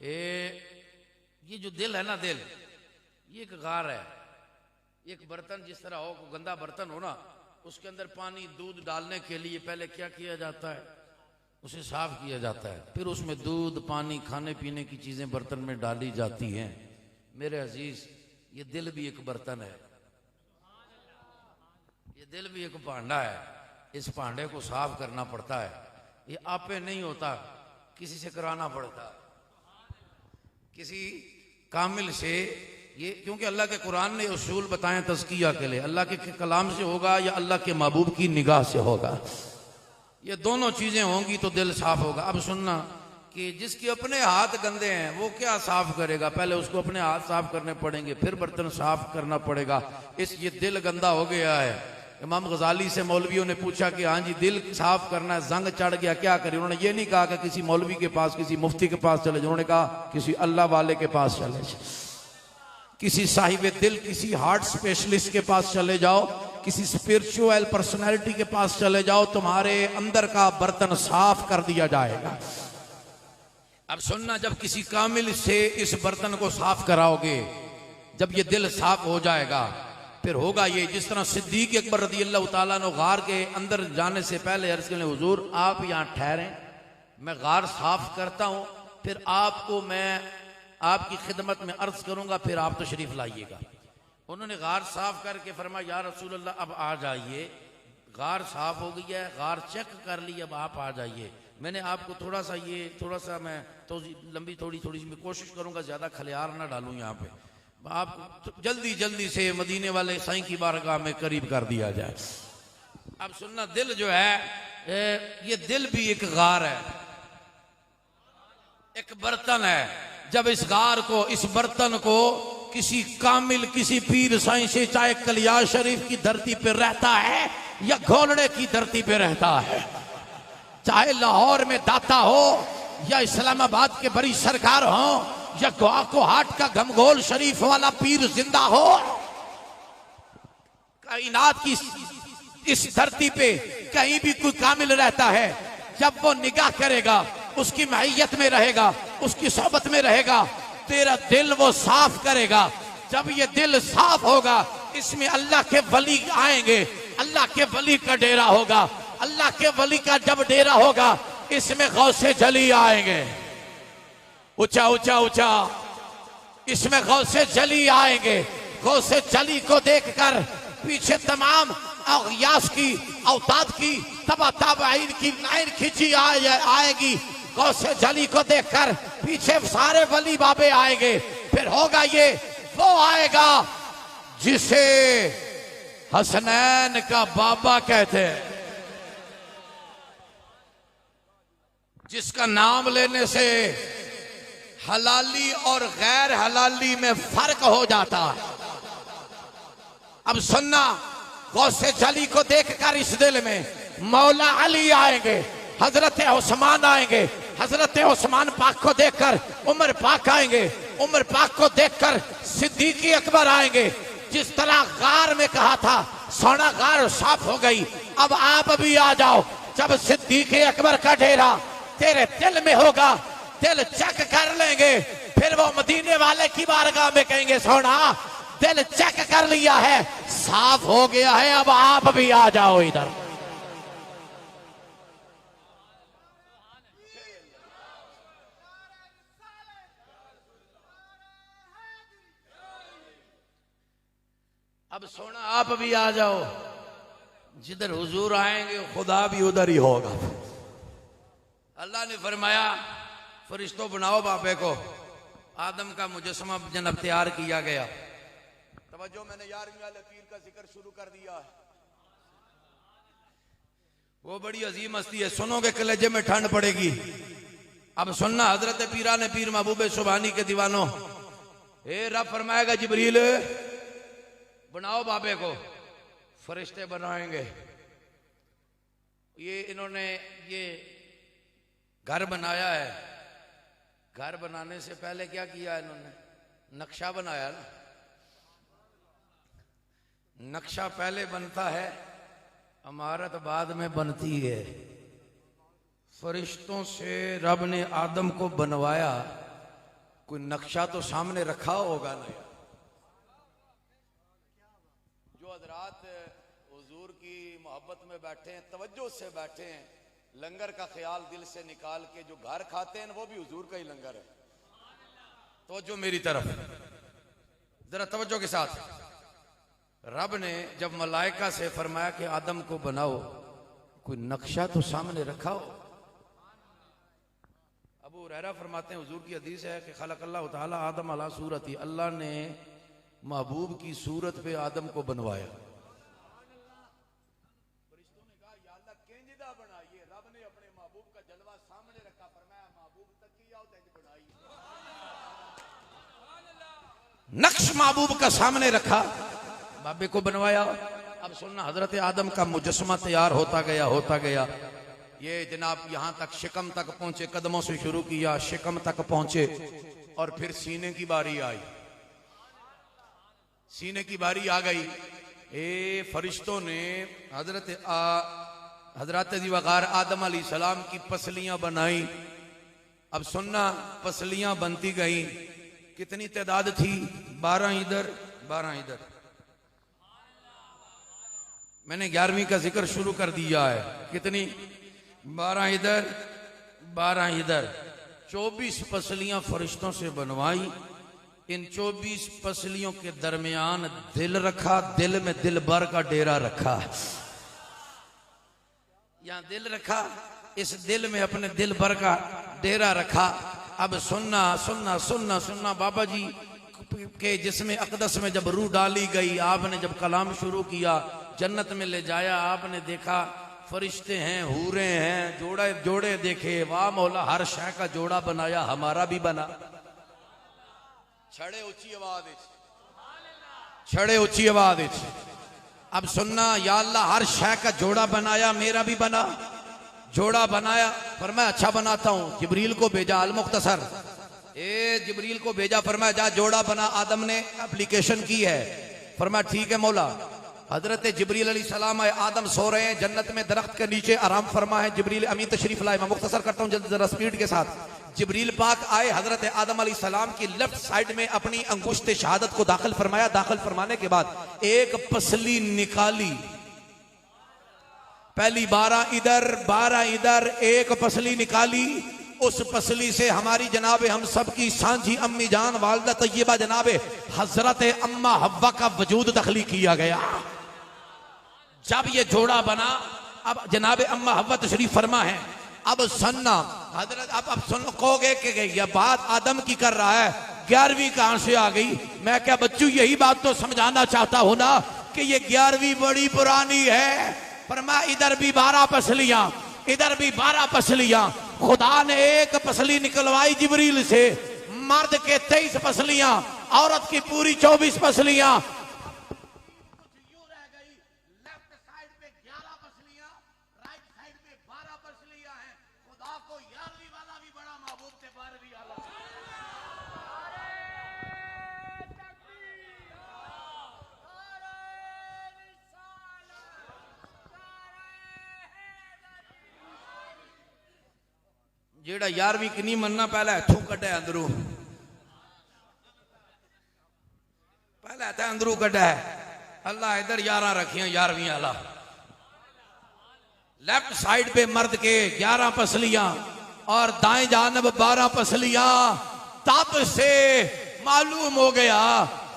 ये जो दिल है ना, दिल ये एक गार है, एक बर्तन जिस तरह हो, गंदा बर्तन हो ना, उसके अंदर पानी दूध डालने के लिए पहले क्या किया जाता है, उसे साफ किया जाता है, फिर उसमें दूध पानी खाने पीने की चीजें बर्तन में डाली जाती हैं। मेरे अजीज, ये दिल भी एक बर्तन है, ये दिल भी एक भांडा है, इस भांडे को साफ करना पड़ता है। ये आपे नहीं होता, किसी से कराना पड़ता, किसी कामिल से ये क्योंकि अल्लाह के कुरान ने उसूल बताए तज़किया के लिए, अल्लाह के कलाम से होगा या अल्लाह के महबूब की निगाह से होगा। ये दोनों चीजें होंगी तो दिल साफ होगा। अब सुनना कि जिसके अपने हाथ गंदे हैं वो क्या साफ करेगा? पहले उसको अपने हाथ साफ करने पड़ेंगे, फिर बर्तन साफ करना पड़ेगा। ये दिल गंदा हो गया है। इमाम गजाली से मौलवियों ने पूछा कि हाँ जी दिल साफ करना है, जंग चढ़ गया, क्या करें? उन्होंने ये नहीं कहा कि किसी मौलवी के पास, किसी मुफ्ती के पास चले जाओ, उन्होंने कहा किसी अल्लाह वाले के पास चले जाओ, किसी साहिब दिल, किसी हार्ट स्पेशलिस्ट के पास चले जाओ, किसी स्पिरिचुअल पर्सनैलिटी के पास चले जाओ, तुम्हारे अंदर का बर्तन साफ कर दिया जाएगा। अब सुनना, जब किसी कामिल से इस बर्तन को साफ कराओगे, जब ये दिल साफ हो जाएगा, फिर होगा ये जिस तरह सिद्दीक अकबर रज़ी अल्लाह तआला अन्हु गार के अंदर जाने से पहले अर्ज करने, हुजूर आप यहाँ ठहरें, मैं गार साफ करता हूँ, फिर आपको मैं आपकी खिदमत में अर्ज करूंगा, फिर आप तशरीफ लाइएगा। उन्होंने गार साफ करके फरमाया या रसूल अल्लाह अब आ जाइए, गार साफ हो गई है, गार चेक कर ली, अब आप आ जाइए। मैंने आपको थोड़ा सा मैं तो लंबी थोड़ी मैं कोशिश करूंगा ज्यादा खलियार ना डालूं यहाँ पे, आप जल्दी से मदीने वाले साईं की बारगाह में करीब कर दिया जाए। अब सुनना, दिल जो है ये दिल भी एक गार है, एक बर्तन है। जब इस गार को, इस बर्तन को किसी कामिल, किसी पीर साईं से, चाहे कलियार शरीफ की धरती पे रहता है या घोलड़े की धरती पे रहता है, चाहे लाहौर में दाता हो या इस्लामाबाद के बड़ी सरकार हो या गोहाट का गमगोल शरीफ वाला पीर जिंदा हो, कायनात की इस धरती पे कहीं भी कोई कामिल रहता है, जब वो निगाह करेगा, उसकी महयत में रहेगा, उसकी सोबत में रहेगा, तेरा दिल वो साफ करेगा। जब ये दिल साफ होगा, इसमें अल्लाह के वली आएंगे, अल्लाह के वली का डेरा होगा, अल्लाह के वली का जब डेरा होगा, इसमें गौसे जली आएंगे, ऊंचा ऊंचा ऊंचा, इसमें गौसे जली आएंगे। गौसे जली को देखकर पीछे तमाम अगयास की, औताद की, तबाइन की लाइन खींची आएगी। गौसे जली को देखकर पीछे सारे वली बाबे आएंगे। फिर होगा ये, वो आएगा जिसे हसनैन का बाबा कहते हैं, जिसका नाम लेने से हलाली और गैर हलाली में फर्क हो जाता है। अब सुनना, गौसे जली को देखकर इस दिल में मौला अली आएंगे, हजरत उस्मान आएंगे, हजरत उस्मान पाक को देखकर उमर पाक आएंगे, उमर पाक को देखकर सिद्दीकी अकबर आएंगे। जिस तरह गार में कहा था सोना गार साफ हो गई, अब आप भी आ जाओ। जब सिद्दीकी अकबर का डेरा तेरे दिल में होगा, दिल चेक कर लेंगे, फिर वो मदीने वाले की बारगाह में कहेंगे सोना दिल चेक कर लिया है, साफ हो गया है, अब आप भी आ जाओ इधर। अब सोना आप भी आ जाओ, जिधर हुजूर आएंगे खुदा भी उधर ही होगा। अल्लाह ने फरमाया फरिश्तों बनाओ बाबे को, आदम का मुजस्समा जनाब तैयार किया गया। तवज्जो, मैंने 11वीं वाले पीर का जिक्र शुरू कर दिया है। वो बड़ी अजीम हस्ती है, सुनोगे कलेजे में ठंड पड़ेगी। अब सुनना, हजरत पीरा ने पीर महबूब सुबहानी के दीवानों, ए रब फरमाएगा जिब्रील बनाओ बाबे को, फरिश्ते बनाएंगे। ये इन्होंने ये घर बनाया है, घर बनाने से पहले क्या किया इन्होंने? नक्शा बनाया ना। नक्शा पहले बनता है, इमारत बाद में बनती है। फरिश्तों से रब ने आदम को बनवाया, कोई नक्शा तो सामने रखा होगा ना। जो हजरात हुजूर की मोहब्बत में बैठे हैं, तवज्जो से बैठे हैं, लंगर का ख्याल दिल से निकाल के जो घर खाते हैं वो भी हुजूर का ही लंगर है। तवज्जो मेरी तरफ, जरा तवज्जो के साथ। रब ने जब मलाइका से फरमाया कि आदम को बनाओ, कोई नक्शा तो सामने रखा हो। अबू हुरैरा फरमाते हैं, हुजूर की हदीस है कि खलक़ल्लाहु तआला आदम अला सूरती, अल्लाह ने
महबूब की सूरत पे आदम को बनवाया। फरिश्तों ने कहा या अल्लाह केंजिदा बनाइए, रब ने अपने महबूब का जलवा सामने रखा, फरमाया महबूब तकिया तेज बनाई,
नक्श महबूब का सामने रखा, बाबे को बनवाया। अब सुनना, हजरत आदम का मुजस्समा तैयार होता गया, ये जनाब यहां तक शिकम तक पहुंचे, कदमों से शुरू किया, शिकम तक पहुंचे और फिर सीने की बारी आई। सीने की बारी आ गई। फरिश्तों ने हजरत वक़ार आदम अलैहिस्सलाम की पसलियां बनाई। अब सुनना, पसलियां बनती गई। कितनी तादाद थी? 12 इधर 12 इधर। मैंने 11वीं का जिक्र शुरू कर दिया है। कितनी? 12 इधर 12 इधर। 24 पसलियां फरिश्तों से बनवाई। इन 24 पसलियों के दरमियान दिल रखा, दिल में दिल भर का डेरा रखा। यहां दिल रखा, इस दिल में अपने दिल भर का डेरा रखा। अब सुनना सुनना सुनना सुनना, बाबा जी के जिस्म अक़दस में जब रूह डाली गई, आपने जब कलाम शुरू किया, जन्नत में ले जाया, आपने देखा फरिश्ते हैं, हूरे हैं, जोड़े जोड़े देखे। वाह मौला, हर शय का जोड़ा बनाया, हमारा भी बना। छड़े ऊंची आवाज, छड़े ऊंची आवाज। अब सुनना, या अल्लाह हर शय का जोड़ा बनाया, मेरा भी बना। जोड़ा बनाया, पर मैं अच्छा बनाता हूं। जिब्रील को भेजा, अल मुख्तसर जिब्रील को भेजा, फरमाया जा जोड़ा बना। आदम ने एप्लीकेशन की है, फरमाया ठीक है मौला। हजरत जिब्रील अलैहिस्सलाम आए, आदम सो रहे हैं जन्नत में, दरख्त के नीचे आराम फरमा है। जिब्रील अमीन तशरीफ लाए। मैं मुख्तसर करता हूं जल्दी जरा स्पीड के साथ। जिब्रील पाक आए, हजरत आदम अलैहिस्सलाम की लेफ्ट साइड में अपनी अंगुश्त शहादत को दाखिल फरमाया। दाखिल फरमाने के बाद एक पसली निकाली। पहली 12 इधर 12 इधर, एक पसली निकाली। उस पसली से हमारी जनाबे हम सब की सांझी अम्मी जान वालदा तैयबा जनाबे हजरत अम्मा हव्वा का वजूद दखली किया गया। जब ये जोड़ा बना, अब जनाबे अम्मा हव्वा तशरीफ फरमा है। अब सुनना हजरत, अब सुन कहोगे कि यह बात आदम की कर रहा है, 11वीं कहां से आ गई? मैं क्या बच्चों यही बात तो समझाना चाहता हूं ना कि ये 11वीं बड़ी पुरानी है। पर मैं इधर भी 12 पसलियां, इधर भी 12 पसलियां। खुदा ने एक पसली निकलवाई जिब्रील से, मर्द के 23 पसलियां, औरत की पूरी 24 पसलियां। जेड़ा 11वीं की नहीं मनना, पहले इथों कड्डा अंदरों, पहले तो अंदरों कड्डा है। अल्लाह इधर 11 रखियां 11वीं वाला। लेफ्ट साइड पे मर्द के 11 पसलियां और दाएं जानब 12 पसलियां। तब से मालूम हो गया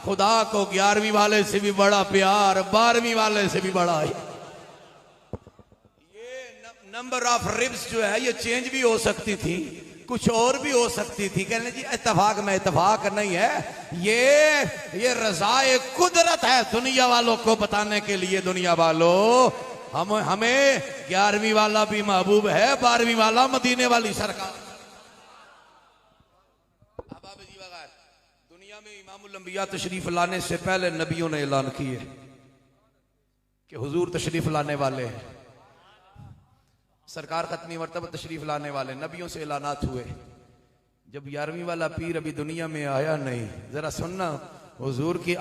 खुदा को 11वीं वाले से भी बड़ा प्यार, 12वीं वाले से भी बड़ा है। नंबर ऑफ रिब्स जो है ये चेंज भी हो सकती थी, कुछ और भी हो सकती थी। कहने जी इत्तेफाक में इत्तेफाक नहीं है, ये रज़ाए कुदरत है दुनिया वालों को बताने के लिए। दुनिया वालों, हमें 11वीं वाला भी महबूब है, 12वीं वाला मदीने वाली सरकार। दुनिया में इमामुल अंबिया तशरीफ लाने से पहले नबियों ने ऐलान किए कि हुजूर तशरीफ लाने वाले हैं। सरकार खत्मी मर्तबा तशरीफ लाने वाले, नबियों से ऐलानात हुए। जब 11वीं वाला पीर अभी दुनिया में आया नहीं, जरा सुनना, हुजूर की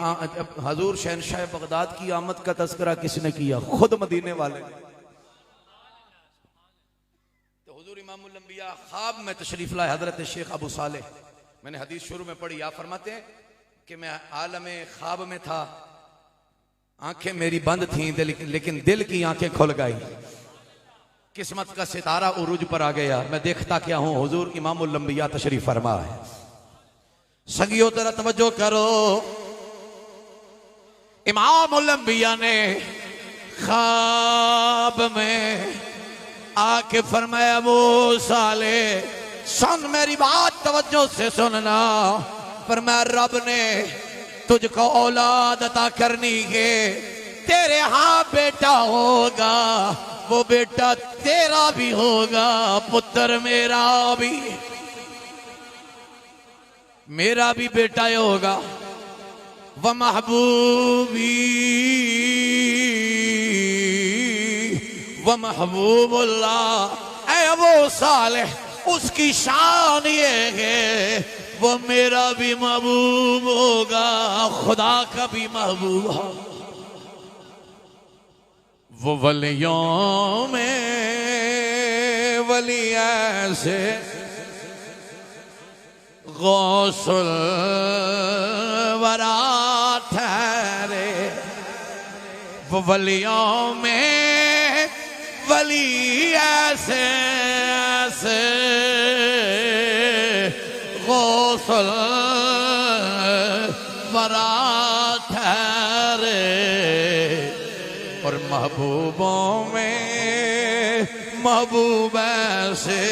हुजूर शहनशाह बगदाद की आमद का तस्करा किसने किया? खुद मदीने वाले। तो हुजूर इमामुल अंबिया ख्वाब में तशरीफ लाए, हजरत शेख अबू सालेह। मैंने हदीस शुरू में पढ़ी, आप फरमाते हैं कि मैं आलमे ख्वाब में था, आंखें मेरी बंद थीं लेकिन दिल की आंखें खुल गई। किस्मत का सितारा उरूज पर आ गया। मैं देखता क्या हूं, हुजूर इमामुल अंबिया तशरीफ फरमा है। सगियो जरा तवज्जो करो, इमामुल अंबिया ने ख्वाब में आके फरमाया, वो साले सुन मेरी बात तवज्जो से सुनना। फरमाया रब ने तुझको औलाद अता करनी के तेरे हाँ बेटा होगा, वो बेटा तेरा भी होगा, पुत्र मेरा भी बेटा होगा। व महबूबी व महबूबुल्लाह, ऐ वो सालेह उसकी शान ये है वो मेरा भी महबूब होगा, खुदा का भी महबूब होगा। वो वलियों में वली ऐसे गौसुल वरा ठहरे, वो वलियों में वली ऐसे ऐसे गौसुल वरा ठहरे, और महबूबों में महबूब ऐसे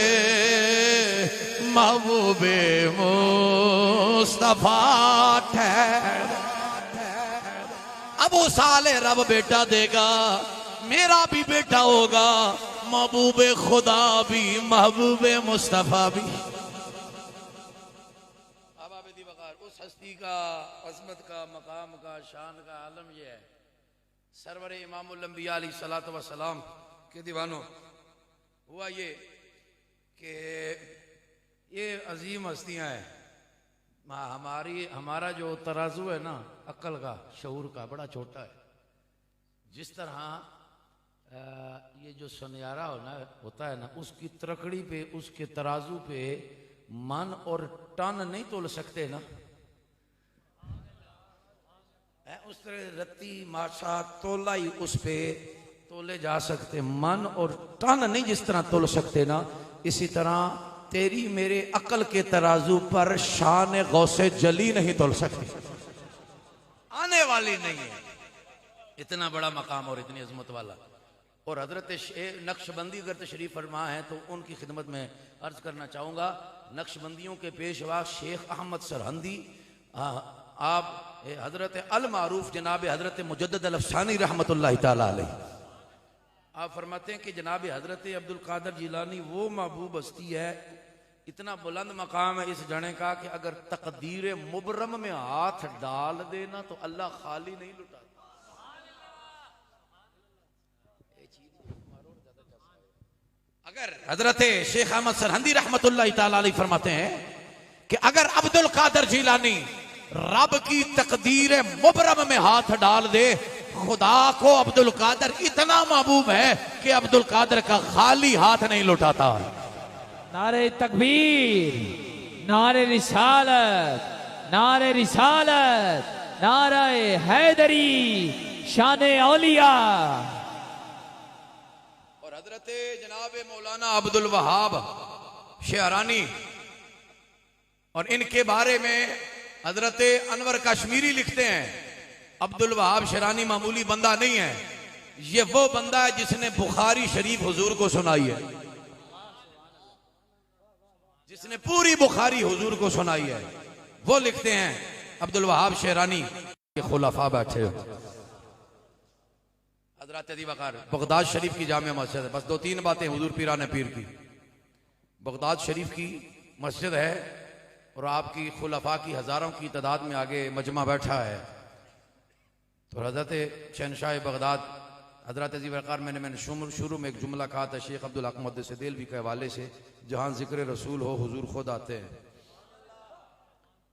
महबूबे मुस्तफा ठहरे। अब वो साले रब बेटा देगा, मेरा भी बेटा होगा, महबूबे खुदा भी महबूबे मुस्तफा भी। उस हस्ती का, अजमत का, मकाम का, शान का आलम यह है। सरवर इमामुल अंबिया अलैहिस्सलातु वस्सलाम के दीवानों, हुआ ये कि ये अजीम हस्तियां हैं। हमारा जो तराजू है ना अक्ल का, शऊर का, बड़ा छोटा है। जिस तरह ये जो सुनियारा होता है ना, उसकी तरकड़ी पे, उसके तराजू पे मन और टन नहीं तोल सकते ना, उस तरह रत्ती माशा तोला ही उस पे तोले जा सकते, मन और टन नहीं जिस तरह तोल सकते ना, इसी तरह तेरी मेरे अकल के तराजू पर शान गौसे जली नहीं तोल सकती, आने वाली नहीं है। इतना बड़ा मकाम और इतनी अजमत वाला। और हजरत नक्शबंदी अगर तशरीफ फरमा है तो उनकी खिदमत में अर्ज करना चाहूँगा। नक्शबंदियों के पेशवा शेख अहमद सरहंदी, आप हजरत अल मारूफ जनाब हजरत मुजद्दद अल अफसानी रहमतुल्लाह ताला अलैह, आप फरमाते हैं कि जनाब हजरत अब्दुल कादर जिलानी वो महबूब हस्ती है, इतना बुलंद मकाम है इस जने का कि अगर तकदीर मुबरम में हाथ डाल देना तो अल्लाह खाली नहीं लुटाता। अगर हजरत शेख अहमद सरहंदी रहमतुल्लाह ताला अलैह फरमाते हैं कि अगर अब्दुल कादर जिलानी रब की तकदीर मुबरम में हाथ डाल दे, खुदा को अब्दुल कादर इतना महबूब है कि अब्दुल कादर का खाली हाथ नहीं लुटाता।
नारे तकबीर, नारे रिसालत, नारे रिसालत, नारे हैदरी, शाने औलिया।
और हजरत जनाब मौलाना अब्दुल वहाब शेरानी, और इनके बारे में हजरत अनवर कश्मीरी लिखते हैं, अब्दुल वहाब शेरानी मामूली बंदा नहीं है, ये वो बंदा है जिसने बुखारी शरीफ हुजूर को सुनाई है, जिसने पूरी बुखारी हुजूर को सुनाई है। वो लिखते हैं अब्दुल वहाब शेरानी के खुलाफा बैठे हो। हजरत अदीबकार बगदाद शरीफ की जामिया मस्जिद है, बस 2-3 बातें हुजूर पीराने पीर की। बगदाद शरीफ की मस्जिद है और आपकी खुलाफा की हजारों की तादाद में आगे मजमा बैठा है। तो हजरत शहनशाह बगदाद हजरत अजीब वक़ार, मैंने शुरू में एक जुमला कहा था शेख अब्दुल हक मुहद्दिस देलवी के हवाले से, जहाँ जिक्र रसूल हो हुजूर खुद आते हैं,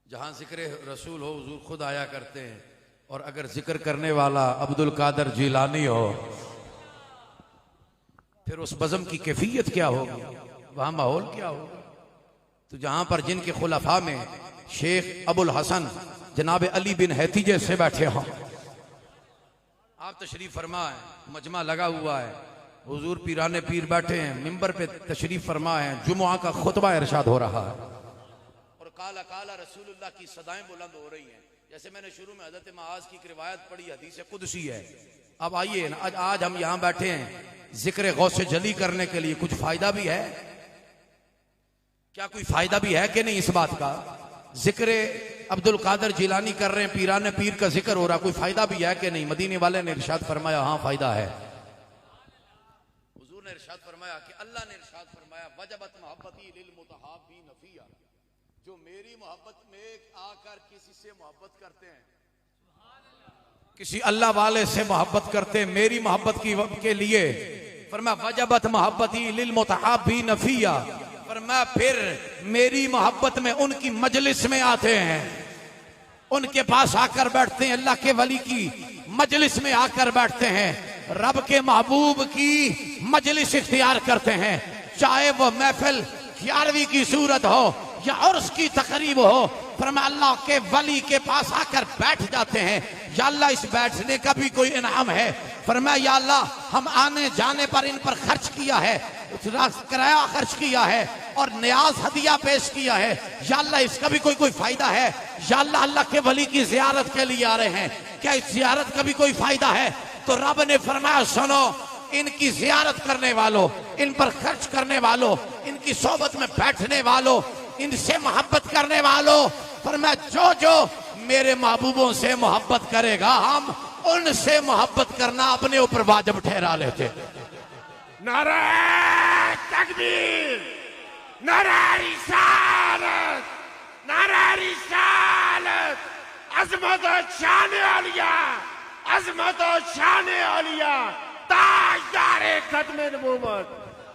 जहाँ जिक्र रसूल हो हुजूर खुद आया करते हैं। और अगर जिक्र करने वाला अब्दुल कादर जिलानी हो फिर उस बज़म की कैफियत क्या होगी, वहाँ माहौल क्या होगा। तो जहाँ पर जिनके खुलाफा में शेख अबुल हसन जनाब अली बिन हैती जैसे बैठे हों, आप तशरीफ फरमा है, मजमा लगा हुआ है, हुजूर पीराने पीर बैठे हैं, मिंबर पे तशरीफ फरमा है, जुमुआ का खुतबा इरशाद हो रहा है और काला काला रसूलुल्लाह की सदाएं बुलंद हो रही हैं। जैसे मैंने शुरू में हजरत माज की एक रिवायत पढ़ी, हदीस कुदसी है। अब आइए ना, आज हम यहाँ बैठे हैं जिक्र गौसे जली करने के लिए, कुछ फायदा भी है क्या? कोई फायदा भी है कि नहीं इस बात का? जिक्र अब्दुल कादर जिलानी कर रहे हैं, पीरान पीर का जिक्र हो रहा, कोई फायदा भी है कि नहीं? मदीने वाले ने इरशाद फरमाया हाँ फायदा है। हुजूर ने इरशाद फरमाया कि अल्लाह ने इरशाद फरमाया वजबत मोहब्बती लिल मुतहाबी नफिया, जो मेरी मोहब्बत में आकर किसी से मोहब्बत करते हैं, किसी अल्लाह वाले से मोहब्बत करते हैं मेरी मोहब्बत के लिए, फरमाया वजबत मोहब्बती लिल मुतहाबी नफिया, फरमाया फिर मेरी मोहब्बत में उनकी मजलिस में आते हैं, उनके पास आकर बैठते हैं, अल्लाह के वली की मजलिस में आकर बैठते हैं, रब के महबूब की मजलिस इख्तियार करते हैं, चाहे वो महफिल 11वीं की सूरत हो या और उसकी तकरीब हो, फरमाया अल्लाह के वली के पास आकर बैठ जाते हैं। या अल्लाह इस बैठने का भी कोई इनाम है? फरमाया या अल्लाह हम आने जाने पर इन पर खर्च किया है, किराया खर्च किया है और न्याज हदिया पेश किया है, या अल्लाह इसका भी कोई फायदा है? या अल्लाह अल्लाह के वली की जियारत के लिए आ रहे हैं, क्या इस जियारत का भी कोई फायदा है? तो रब ने फरमाया सुनो, इनकी जियारत करने वालों, इन पर खर्च करने वालों, इनकी सोबत में बैठने वालों, इनसे मोहब्बत करने वालों, फरमाया जो जो मेरे महबूबों से मोहब्बत करेगा हम उनसे मोहब्बत करना अपने ऊपर वाजिब ठहरा लेते।
नारे तकबीर, नारे रिसालत, नारे रिसालत, अज़मत और शान औलिया, अज़मत और शान औलिया, ताजदारे खत्म नबूवत,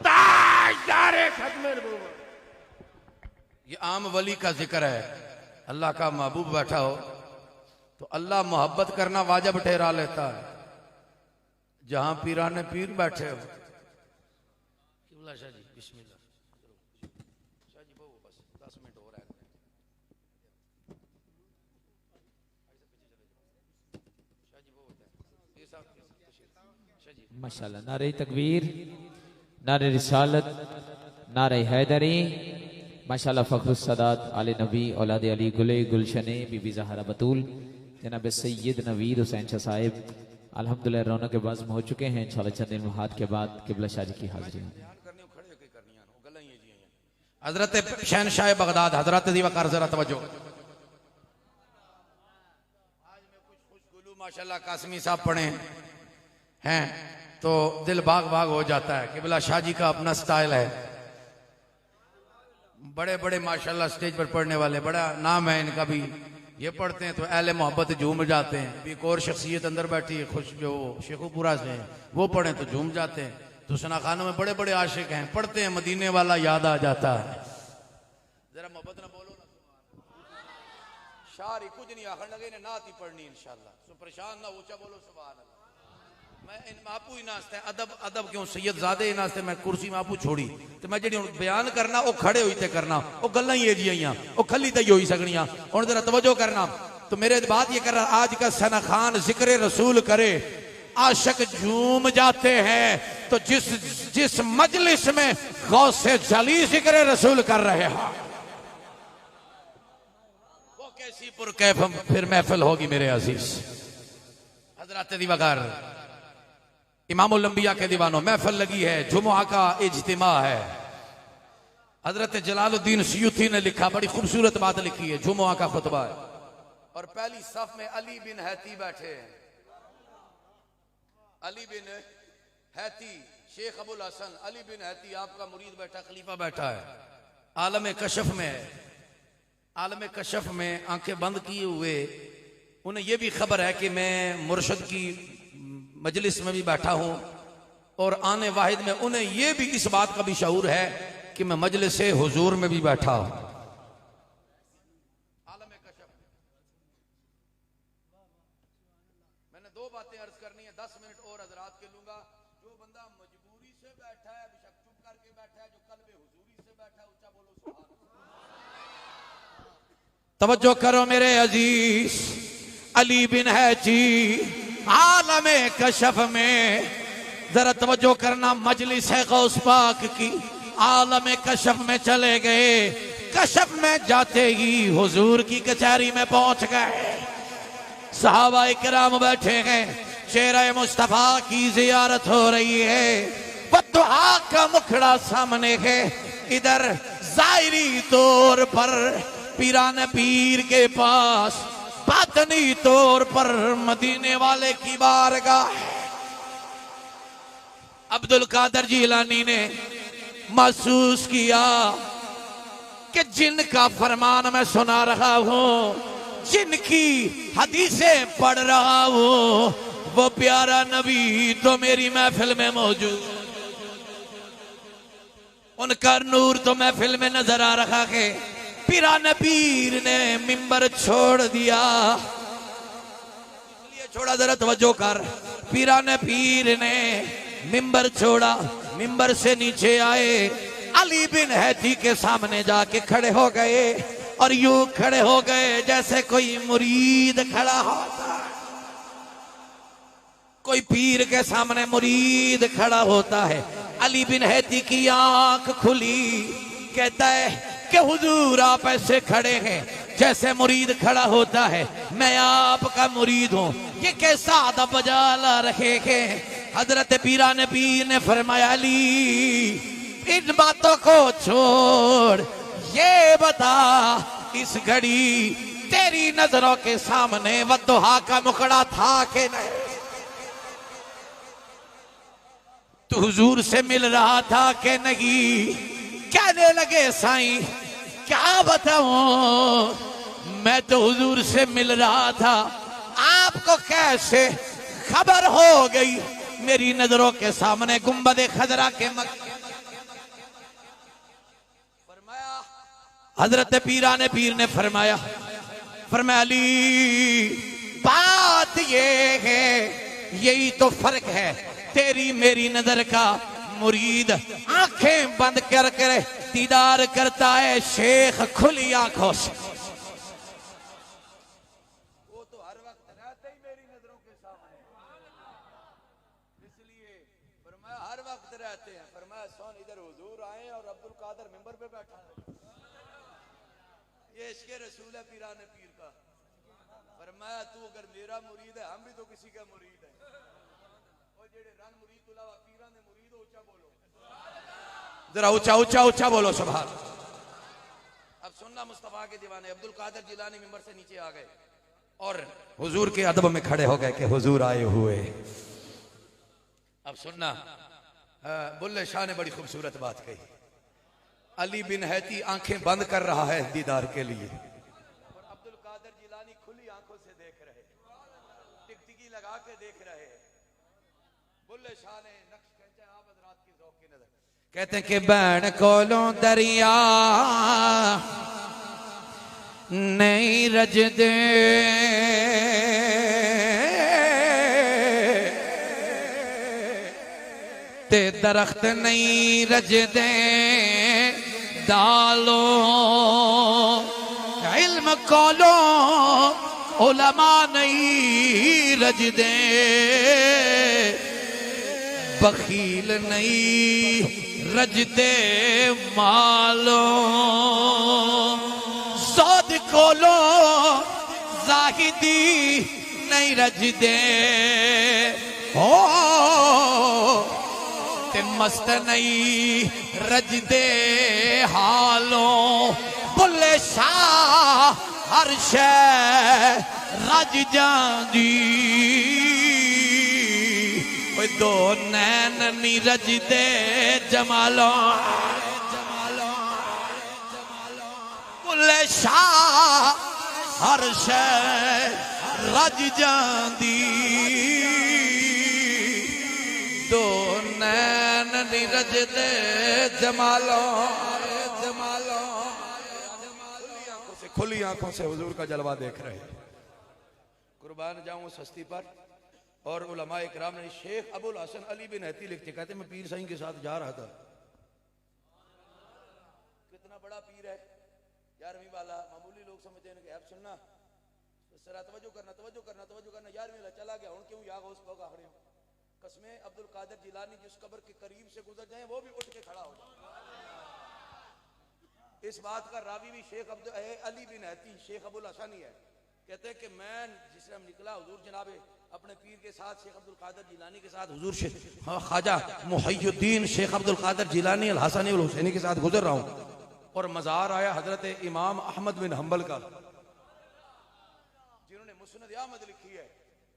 ताजदारे खत्म नबूवत।
ये आम वली का जिक्र है, अल्लाह का महबूब बैठा हो तो अल्लाह मोहब्बत करना वाजिब ठहरा लेता है। जहां पीरान पीर बैठे हो, शाह जी बिस्मिल्लाह, शाह जी बस 10 मिनट हो रहा है।
माशाल्लाह, नारे तकबीर, नारे रिसालत, नारे हैदरी, माशाल्लाह फखरुस सदात आले नबी औलाद अली गुले गुलशने बीबी ज़हरा बतूल जनाब सैयद नवीर हुसैन शाह साहिब अल्हम्दुलिल्लाह रौनक के बाज़ हो चुके हैं। इंशाअल्लाह चंद दिन हाथ के बाद किबला शाह जी की हाजिरी है।
हजरत शहनशाह बगदाद हजरत दीवाकार जरा तवज्जो। आज मैं कुछ खुशगुलू माशाल्लाह कासमी साहब पढ़े हैं तो दिल बाग बाग हो जाता है। किबला शाह जी का अपना स्टाइल है, बड़े बड़े माशाल्लाह स्टेज पर पढ़ने वाले, बड़ा नाम है इनका भी। ये पढ़ते हैं तो अहले मोहब्बत झूम जाते हैं। एक और शख्सियत अंदर बैठी है खुश, जो शेखुपुरा से है, वो पढ़े तो झूम जाते हैं। तो सना खानों में बड़े बड़े आशिक हैं, पढ़ते हैं मदीने वाला याद आ जाता है। जरा मोहब्बत ना बोलो ना, शारी कुछ नहीं आखिर लगे ना ही पढ़नी इंशाल्लाह। सो परेशान ना ऊंचा बोलो सुभान अल्लाह। मैं इन मापू ही नास्ते अदब अदब क्यों सैयद ज़ादे ही नास्ते मैं कुर्सी मापू छोड़ी तो मैं जी बयान करना वो खड़े हुई थे करना वो गल्लां ही जियां वो खली तो हो ही सकनियां। हुण जरा तवज्जो करना। तो मेरे बात ये कर रहा, आज का सना खान जिक्र रसूल करे, आशिक झूम जाते हैं। तो जिस मजलिस में गौसे जली जिक्र रसूल कर रहे हैं, वो कैसी पुरकैफ फिर महफिल होगी मेरे अजीज। हजरत दीवाकार इमामुल अंबिया के दीवानों महफिल लगी है, जुमुआ का इज्तिमा है। हजरत जलालुद्दीन सयूती ने लिखा, बड़ी खूबसूरत बात लिखी है, जुमुआ का खुतबा है। और पहली सफ में अली बिन हैती बैठे हैं। अली बिन हैती, शेख अबुल हसन अली बिन हैती आपका मुरीद बैठा, खलीफा बैठा है, आलम कशफ में है। आलम कशफ में आंखें बंद किए हुए उन्हें यह भी खबर है कि मैं मुर्शद की मजलिस में भी बैठा हूं, और आने वाहिद में उन्हें यह भी इस बात का भी शऊर है कि मैं मजलिस हुजूर में भी बैठा हूं। मैंने दो बातें अर्ज करनी है, 10 मिनट और हजरात के लूंगा। जो बंदा मजबूरी से बैठा है बेशक चुप करके बैठा है, जो कल्बे हुजूरी से बैठा है ऊंचा बोलो सुभान अल्लाह। तवज्जो करो मेरे अजीज, अली बिन हैती आलमे कशफ में जरा तवज्जो करना, मजलिस है गौस पाक की, आलमे कशफ में चले गए। कशफ में जाते ही हुजूर की कचहरी में पहुंच गए। सहाबा इकराम बैठे हैं, चेहरा मुस्तफा की जियारत हो रही है, बद्दुआ का मुखड़ा सामने है। इधर जायरी तौर पर पीरान पीर के पास बातनी तौर पर मदीने वाले की बारगाह है। अब्दुल कादर जिलानी ने महसूस किया कि जिनका फरमान मैं सुना रहा हूं, जिनकी हदीसें पढ़ रहा हूं, वो प्यारा नबी तो मेरी महफिल में मौजूद, उनका नूर तो महफिल में नजर आ रहा है। पीरान पीर ने मिंबर छोड़ दिया, इसलिए छोड़ा, जरा तवज्जो कर। पीरान पीर ने मिंबर छोड़ा, मिंबर से नीचे आए, अली बिन हैती के सामने जाके खड़े हो गए और यूं खड़े हो गए जैसे कोई मुरीद खड़ा होता, कोई पीर के सामने मुरीद खड़ा होता है। अली बिन हैती की आंख खुली, कहता है कि हुजूर आप ऐसे खड़े हैं जैसे मुरीद खड़ा होता है, मैं आपका मुरीद हूं, ये कैसा अदब बजा ला रहे हैं। हजरत पीरान पीर ने फरमाया, अली इन बातों को छोड़, ये बता इस घड़ी तेरी नजरों के सामने वद्दुहा का मुखड़ा था कि नहीं? तू हुजूर से मिल रहा था कि नहीं? कहने लगे साईं क्या बताऊं, मैं तो हुजूर से मिल रहा था, आपको कैसे खबर हो गई? मेरी नजरों के सामने गुंबद खजरा के फरमाया, हजरत पीरान पीर ने फरमाया अली बात ये है, यही तो फर्क है तेरी मेरी नजर का। मुरीद आंखें बंद कर कर दीदार करता है, शेख खुली आंखों से। वो तो हर वक्त रहते ही मेरी नजरों के सामने, इसलिए फरमाया हर वक्त रहते हैं। फरमाया सोन इधर हुजूर आए और अब्दुल कादर मिंबर पे बैठा है, ये इश्क़ रसूल है पीरान पीर का। फरमाया तू अगर मेरा मुरीद है, हम भी तो किसी का मुरीद है। और जेड़े रन मुरीद तो अलावा पीरान ने मुरीद, ऊंचा बोलो जरा, ऊंचा ऊंचा ऊंचा बोलो सुभान। अब सुनना, मुस्तफा के दीवाने अब्दुल कादर जिलानी मिंबर से नीचे आ गए और हुजूर के अदब में खड़े हो गए कि हुजूर आए हुए। अब सुनना, बुल्ले शाह ने बड़ी खूबसूरत बात कही। अली बिन हैती आंखें बंद कर रहा है दीदार के लिए, और अब्दुल कादर जिलानी खुली आंखों से देख रहे, टिकटिकी लगा के देख रहे। बुल्ले शाह ने नक्श खींचा, आप हज़रात की ज़ौक़ की नजर। कहते हैं कि बैन कोलों दरिया नहीं रजदे, ते दरख्त नहीं रजदे, दालो इल्म कोलो उलमा नहीं रजदे, बखील नहीं रजदे मालो, सौद कोलो जाहिदी नहीं रजदे, हो ते मस्त नहीं रजदे हालो। बुल्ले शाह हर शै रज जांदी, दो नैन नी रजदे जमालो, बुल्ले शाह हर शै रज जांदी, दो नैन नी रजदे जमालो, जमालो। खुली आंखों से हुजूर का जलवा देख रहे हैं। कुर्बान जाऊं उस हस्ती पर। और उलमा इकराम ने, शेख अबुल हसन अली बिन हैती लिखते, कहते मैं पीर साईं के साथ जा रहा था। कितना बड़ा पीर है, 11वीं वाला। मामूली लोग समझते हैं कि अब सुनना, तवज्जो करना, तवज्जो करना, तवज्जो करना। 11वीं वाला चला गया, हूं क्यों या उस को खड़े हो। कसमें अब्दुल कादर जिलानी जिस कब्र के करीब से गुजर जाए, वो भी उठ के खड़ा हो जाए। इस बात का रावी भी शेख अली बिन हैती, शेख अबुल हसन ही है। कहते हैं कि मैं जिस टाइम निकला, हुजूर जनाबे अपने पीर के साथ, शेख अब्दुल कादर जिलानी के साथ, हुजूर ख्वाजा मुहियुद्दीन शेख अब्दुल कादर जिलानी अल हसनी अल हुसैनी के साथ गुजर रहा हूँ। और मज़ार आया हजरत इमाम अहमद बिन हंबल का, जिन्होंने मुस्नद अहमद लिखी है।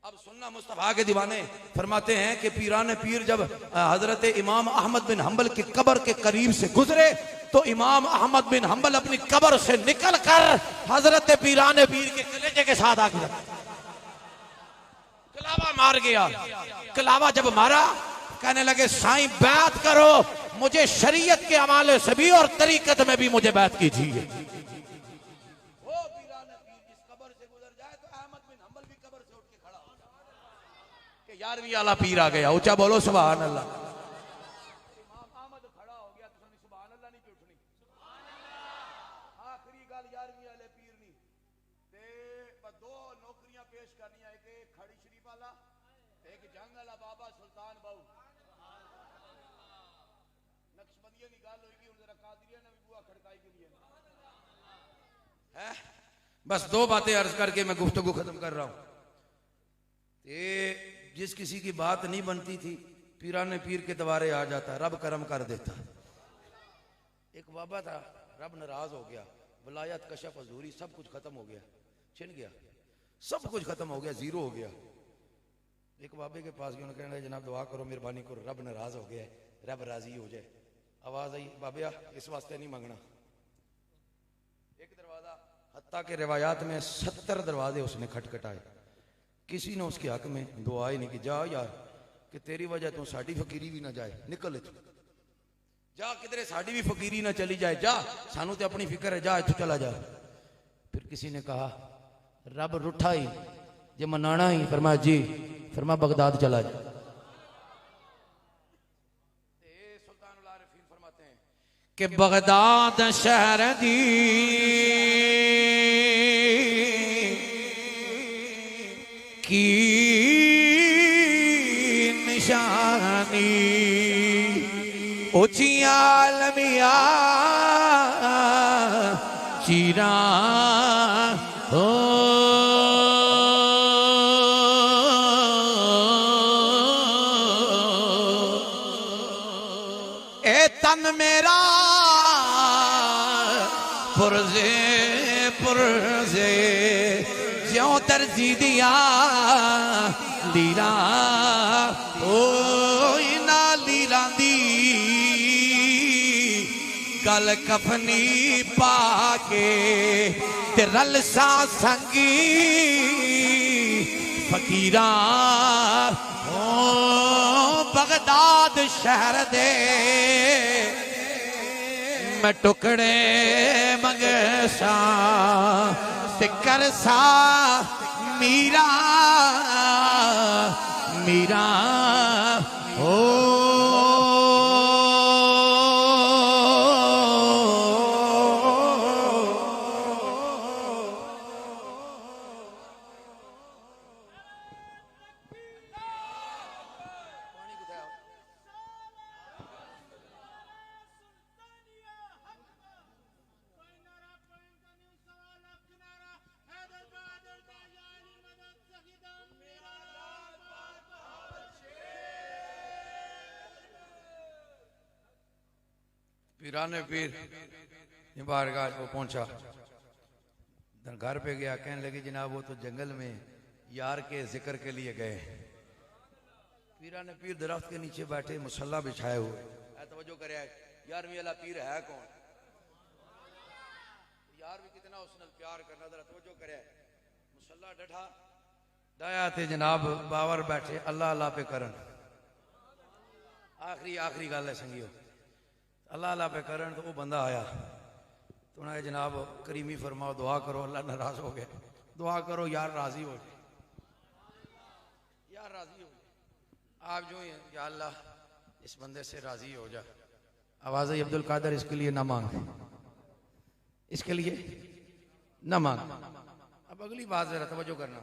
अब सुन्ना मुस्तफा के दीवाने फरमाते हैं कि पीरान पीर जब हजरत इमाम अहमद बिन हंबल की कब्र के करीब से गुजरे तो इमाम अहमद बिन हंबल अपनी कब्र से निकल कर हजरत पीरान पीर के कलेजे के साथ आके कलावा मार गया। कलावा जब मारा कहने लगे साईं बैत करो, मुझे शरीयत के हवाले से भी और तरीकत में भी मुझे बैत कीजिए। वो पीरान पीर जिस कब्र से गुजर जाए तो अहमद बिन हंबल भी कब्र से उठ के खड़ा हो जाए कि 11वीं वाला पीर आ गया। ऊंचा बोलो सुभान अल्लाह। इमाम अहमद खड़ा हो गया तो सुभान अल्लाह नहीं उठनी। आखिरी गल 11वीं वाले पीर नहीं ते दो नौकरियां पेश करनियां, एक खड़ी शरीफ वाला, एक जंग वाला बाबा सुल्तान बाऊ। नक्शबंदिया की गल होगी, उन जरा कादरिया ने भी बुआ खड़काई के लिए है। बस दो बातें अर्ज करके मैं गुफ्तगू खत्म कर रहा हूं। ये जिस किसी की बात नहीं बनती थी पीराने पीर के दवारे आ जाता, रब करम कर देता। एक बाबा था, रब नाराज हो गया, वलायत कशफ हजूरी सब कुछ खत्म हो गया, छिन गया, सब कुछ खत्म हो गया, जीरो हो गया। एक बाबे के पास गया, उन्होंने कहना जनाब दुआ करो, मेहरबानी करो, रब नाराज हो गया है, रब राजी हो जाए। आवाज आई, बाबिया इस वास्ते नहीं मांगना। एक दरवाजा, हत्ता के रिवायात में 70 दरवाजे उसने खटखटाए, किसी ने उसके हक में दुआ ही नहीं की। जा यार कि तेरी वजह तो साड़ी फकीरी भी ना जाए, निकल इथों जा, किधरे साड़ी भी फकीरी ना चली जाए, जा सानू तो अपनी फिक्र है, जा इथों चला जा। फिर किसी ने कहा रब रूठा ही जे मनाना ही, फरमाया जी, फरमा बगदाद चला जा। सुल्तानुल आरिफीन फरमाते हैं कि बगदाद शहर दी की निशानी ऊंची आलमिया चीरा हो ए तन मेरा पुरजे पुरजे ज्यों तरजी दिया लीला ओ इना लीला दी गल कफनी पाके ते रल सा संगी फकीरा ओ बगदाद शहर दे मैं टुकड़े मंगसा ते करसा मीरा मीरा ओ पीराने पीर बारगाह को पहुंचा, घर पे गया, कहने लगे जनाब वो तो जंगल में यार के जिक्र के लिए गए। पीराने पीर दरख्त के नीचे बैठे, मुसल्ला बिछाए हुए, तवज्जो करे, 11वीं वाला पीर है कौन? यार भी कितना उसने प्यार करना, जरा तवज्जो करे, मुसल्ला डठा दाया थे जनाब बावर बैठे, अल्लाह अल्लाह पे करन। आखिरी गल है संगियो, अल्लाह अल्लाह पे करन। तो वो बंदा आया तो उन्हें जनाब करीमी फरमाओ, दुआ करो, अल्लाह नाराज हो गया, दुआ करो यार राजी हो जाए, यार राजी हो जाए। आप जो है या अल्लाह इस बंदे से राजी हो जा। आवाज आई अब्दुल कादर इसके लिए ना मांग, इसके लिए ना मांग। अब अगली बात जरा तवज्जो करना,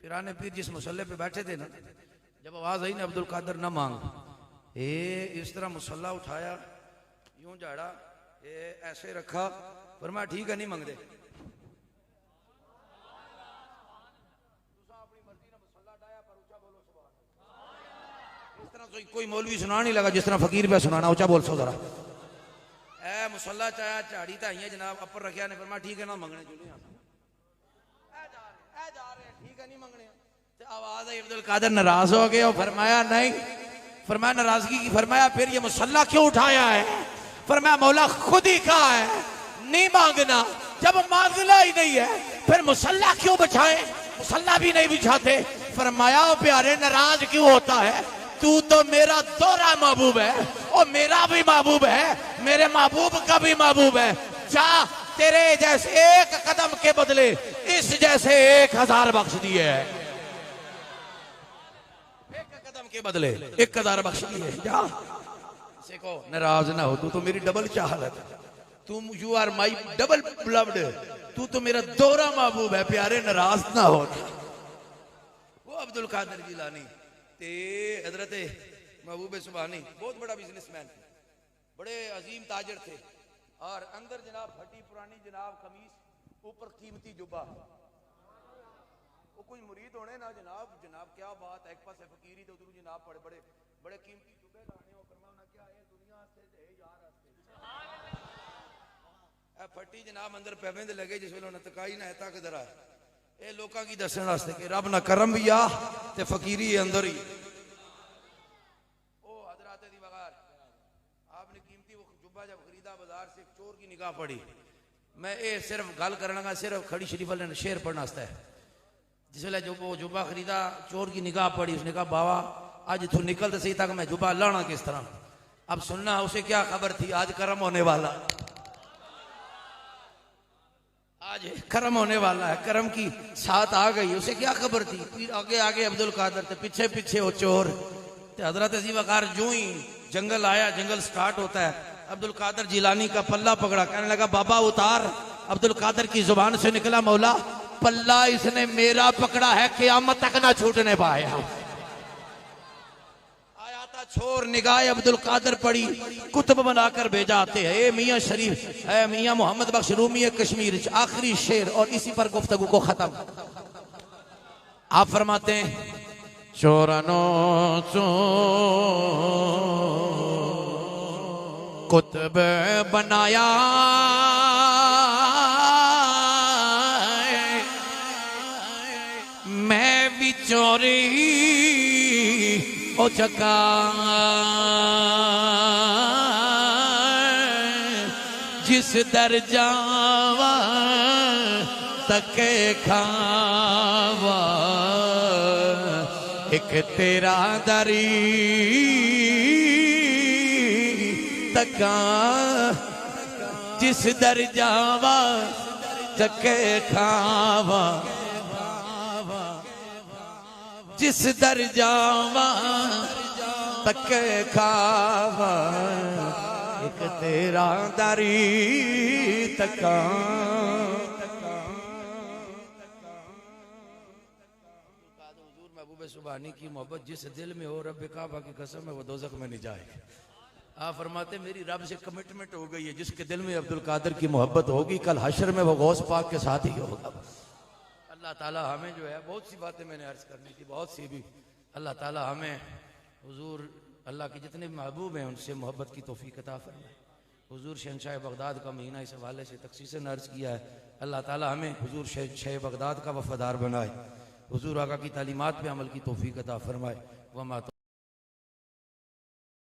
पीराने पीर जिस मुसल्ले पे बैठे थे ना, जब आवाज आई ना अब्दुल कादर ना मांग, इस तरह मुसल्ला उठाया, यूं झाड़ा, ऐसे रखा, फरमाया ठीक है नहीं मंगते। इस तरह कोई मौलवी सुना नहीं लगा जिस तरह फकीर पे सुनाना, ऊंचा बोल सो जरा। ए मुसल्ला चाया झाड़ी ताइयां जनाब अपर रखिया ने फरमाया ठीक है ना मंगने चले ठीक है नहीं मंगने आवाज आई अब्दुल कादिर नाराज हो गए और फरमाया नहीं, फरमाया नाराजगी की, फरमाया फिर ये मुसल्ला क्यों उठाया है? फरमाया मौला खुद ही कहा है नहीं मांगना, जब मांगना ही नहीं है फिर मुसल्ला क्यों बिछाए? मुसल्ला भी नहीं बिछाते। फरमाया प्यारे नाराज क्यों होता है? तू तो मेरा दोहरा महबूब है और मेरा भी महबूब है, मेरे महबूब का भी महबूब है। जा तेरे जैसे एक कदम के बदले इस जैसे 1000 बख्श दिए है, एक कदम के बदले 1000 बख्श दिए। जा देखो नाराज ना हो, तू तो मेरी डबल चाहत, तुम you are my double blood, तू तो मेरा दोहरा महबूब है प्यारे, नाराज ना हो। वो अब्दुल कादिर जिलानी ते हजरत महबूब सुबहानी बहुत बड़ा बिजनेसमैन थे, बड़े अजीम ताजर थे और अंदर जनाब फटी पुरानी जनाब कमीज, ऊपर कीमती जुब्बा। वो कोई मुरीद होने ना जनाब, जनाब क्या बात है, एक पास फकीरी तो उधर जनाब बड़े बड़े बड़े कीमती जुब्बे लाने हो फरमाना क्या है दुनिया से ते यार ए फटी जनाब अंदर पैवेंद लगे जिस वेले नतकाई ना है तक दरा ए लोकां की दसण वास्ते कि रब ना करम भी आ ते फकीरी अंदर ही। ओ हजरत दी बगार आपने कीमती वो जुब्बा जब खरीदा बाजार से, एक चोर की निगाह पड़ी। मैं ये सिर्फ गल करना का सिर्फ खड़ी शरीफ वाले शेर पढ़ना वास्ते है। जिसले जो वो जुब्बा खरीदा चोर की निगाह पड़ी, उसने कहा बाबा आज तू निकलते सही तक मैं जुब्बा लाना किस तरह? अब सुनना उसे क्या खबर थी, आज करम होने वाला, आज करम होने वाला है, करम की साथ आ गई। उसे क्या खबर थी? फिर आगे आगे अब्दुल कादिर थे, पीछे पीछे वो चोर। हजरत अजी वकार जो ही जंगल आया, जंगल स्टार्ट होता है, अब्दुल कादिर जिलानी का पल्ला पकड़ा, कहने लगा बाबा उतार। अब्दुल कादिर की जुबान से निकला मौला पल्ला इसने मेरा पकड़ा है, क़यामत तक ना छूटने पाया। आया था छोर निगाह अब्दुल कादिर पड़ी, कुतुब बनाकर भेजा आते हैं। ए मियां शरीफ है मियां मोहम्मद बख्श रूमी कश्मीर, आखिरी शेर और इसी पर गुफ्तगू को खत्म। आप फरमाते हैं चोरनो चो कुतुब बनाया मैं भी चोरी ओ चका जिस दर जावा तके खावा एक तेरा दरी तका जिस दर जावा तके खावा जिस दर जावा तके खावा एक तेरा दरी तका। महबूब सुबहानी की मोहब्बत जिस दिल में हो रब काबा की कसम है वो दोज़ख में नहीं जाएगा। आप फरमाते मेरी रब से कमिटमेंट हो गई है, जिसके दिल में अब्दुल कादिर की मोहब्बत होगी कल हशर में वो गौस पाक के साथ ही होगा। अल्लाह ताला हमें जो है बहुत सी बातें मैंने अर्ज करनी थी, बहुत सी भी अल्लाह ताला हमें हुजूर अल्लाह के जितने महबूब हैं उनसे मोहब्बत की तौफीक अता फरमाए। हुजूर शहंशाह बगदाद का महीना इस हवाले से तखसीसन अर्ज किया है। अल्लाह ताला हमें हुजूर शह बगदाद का वफादार बनाए, हुजूर आका की तालीमात पे अमल की तौफीक अता फरमाए। वमा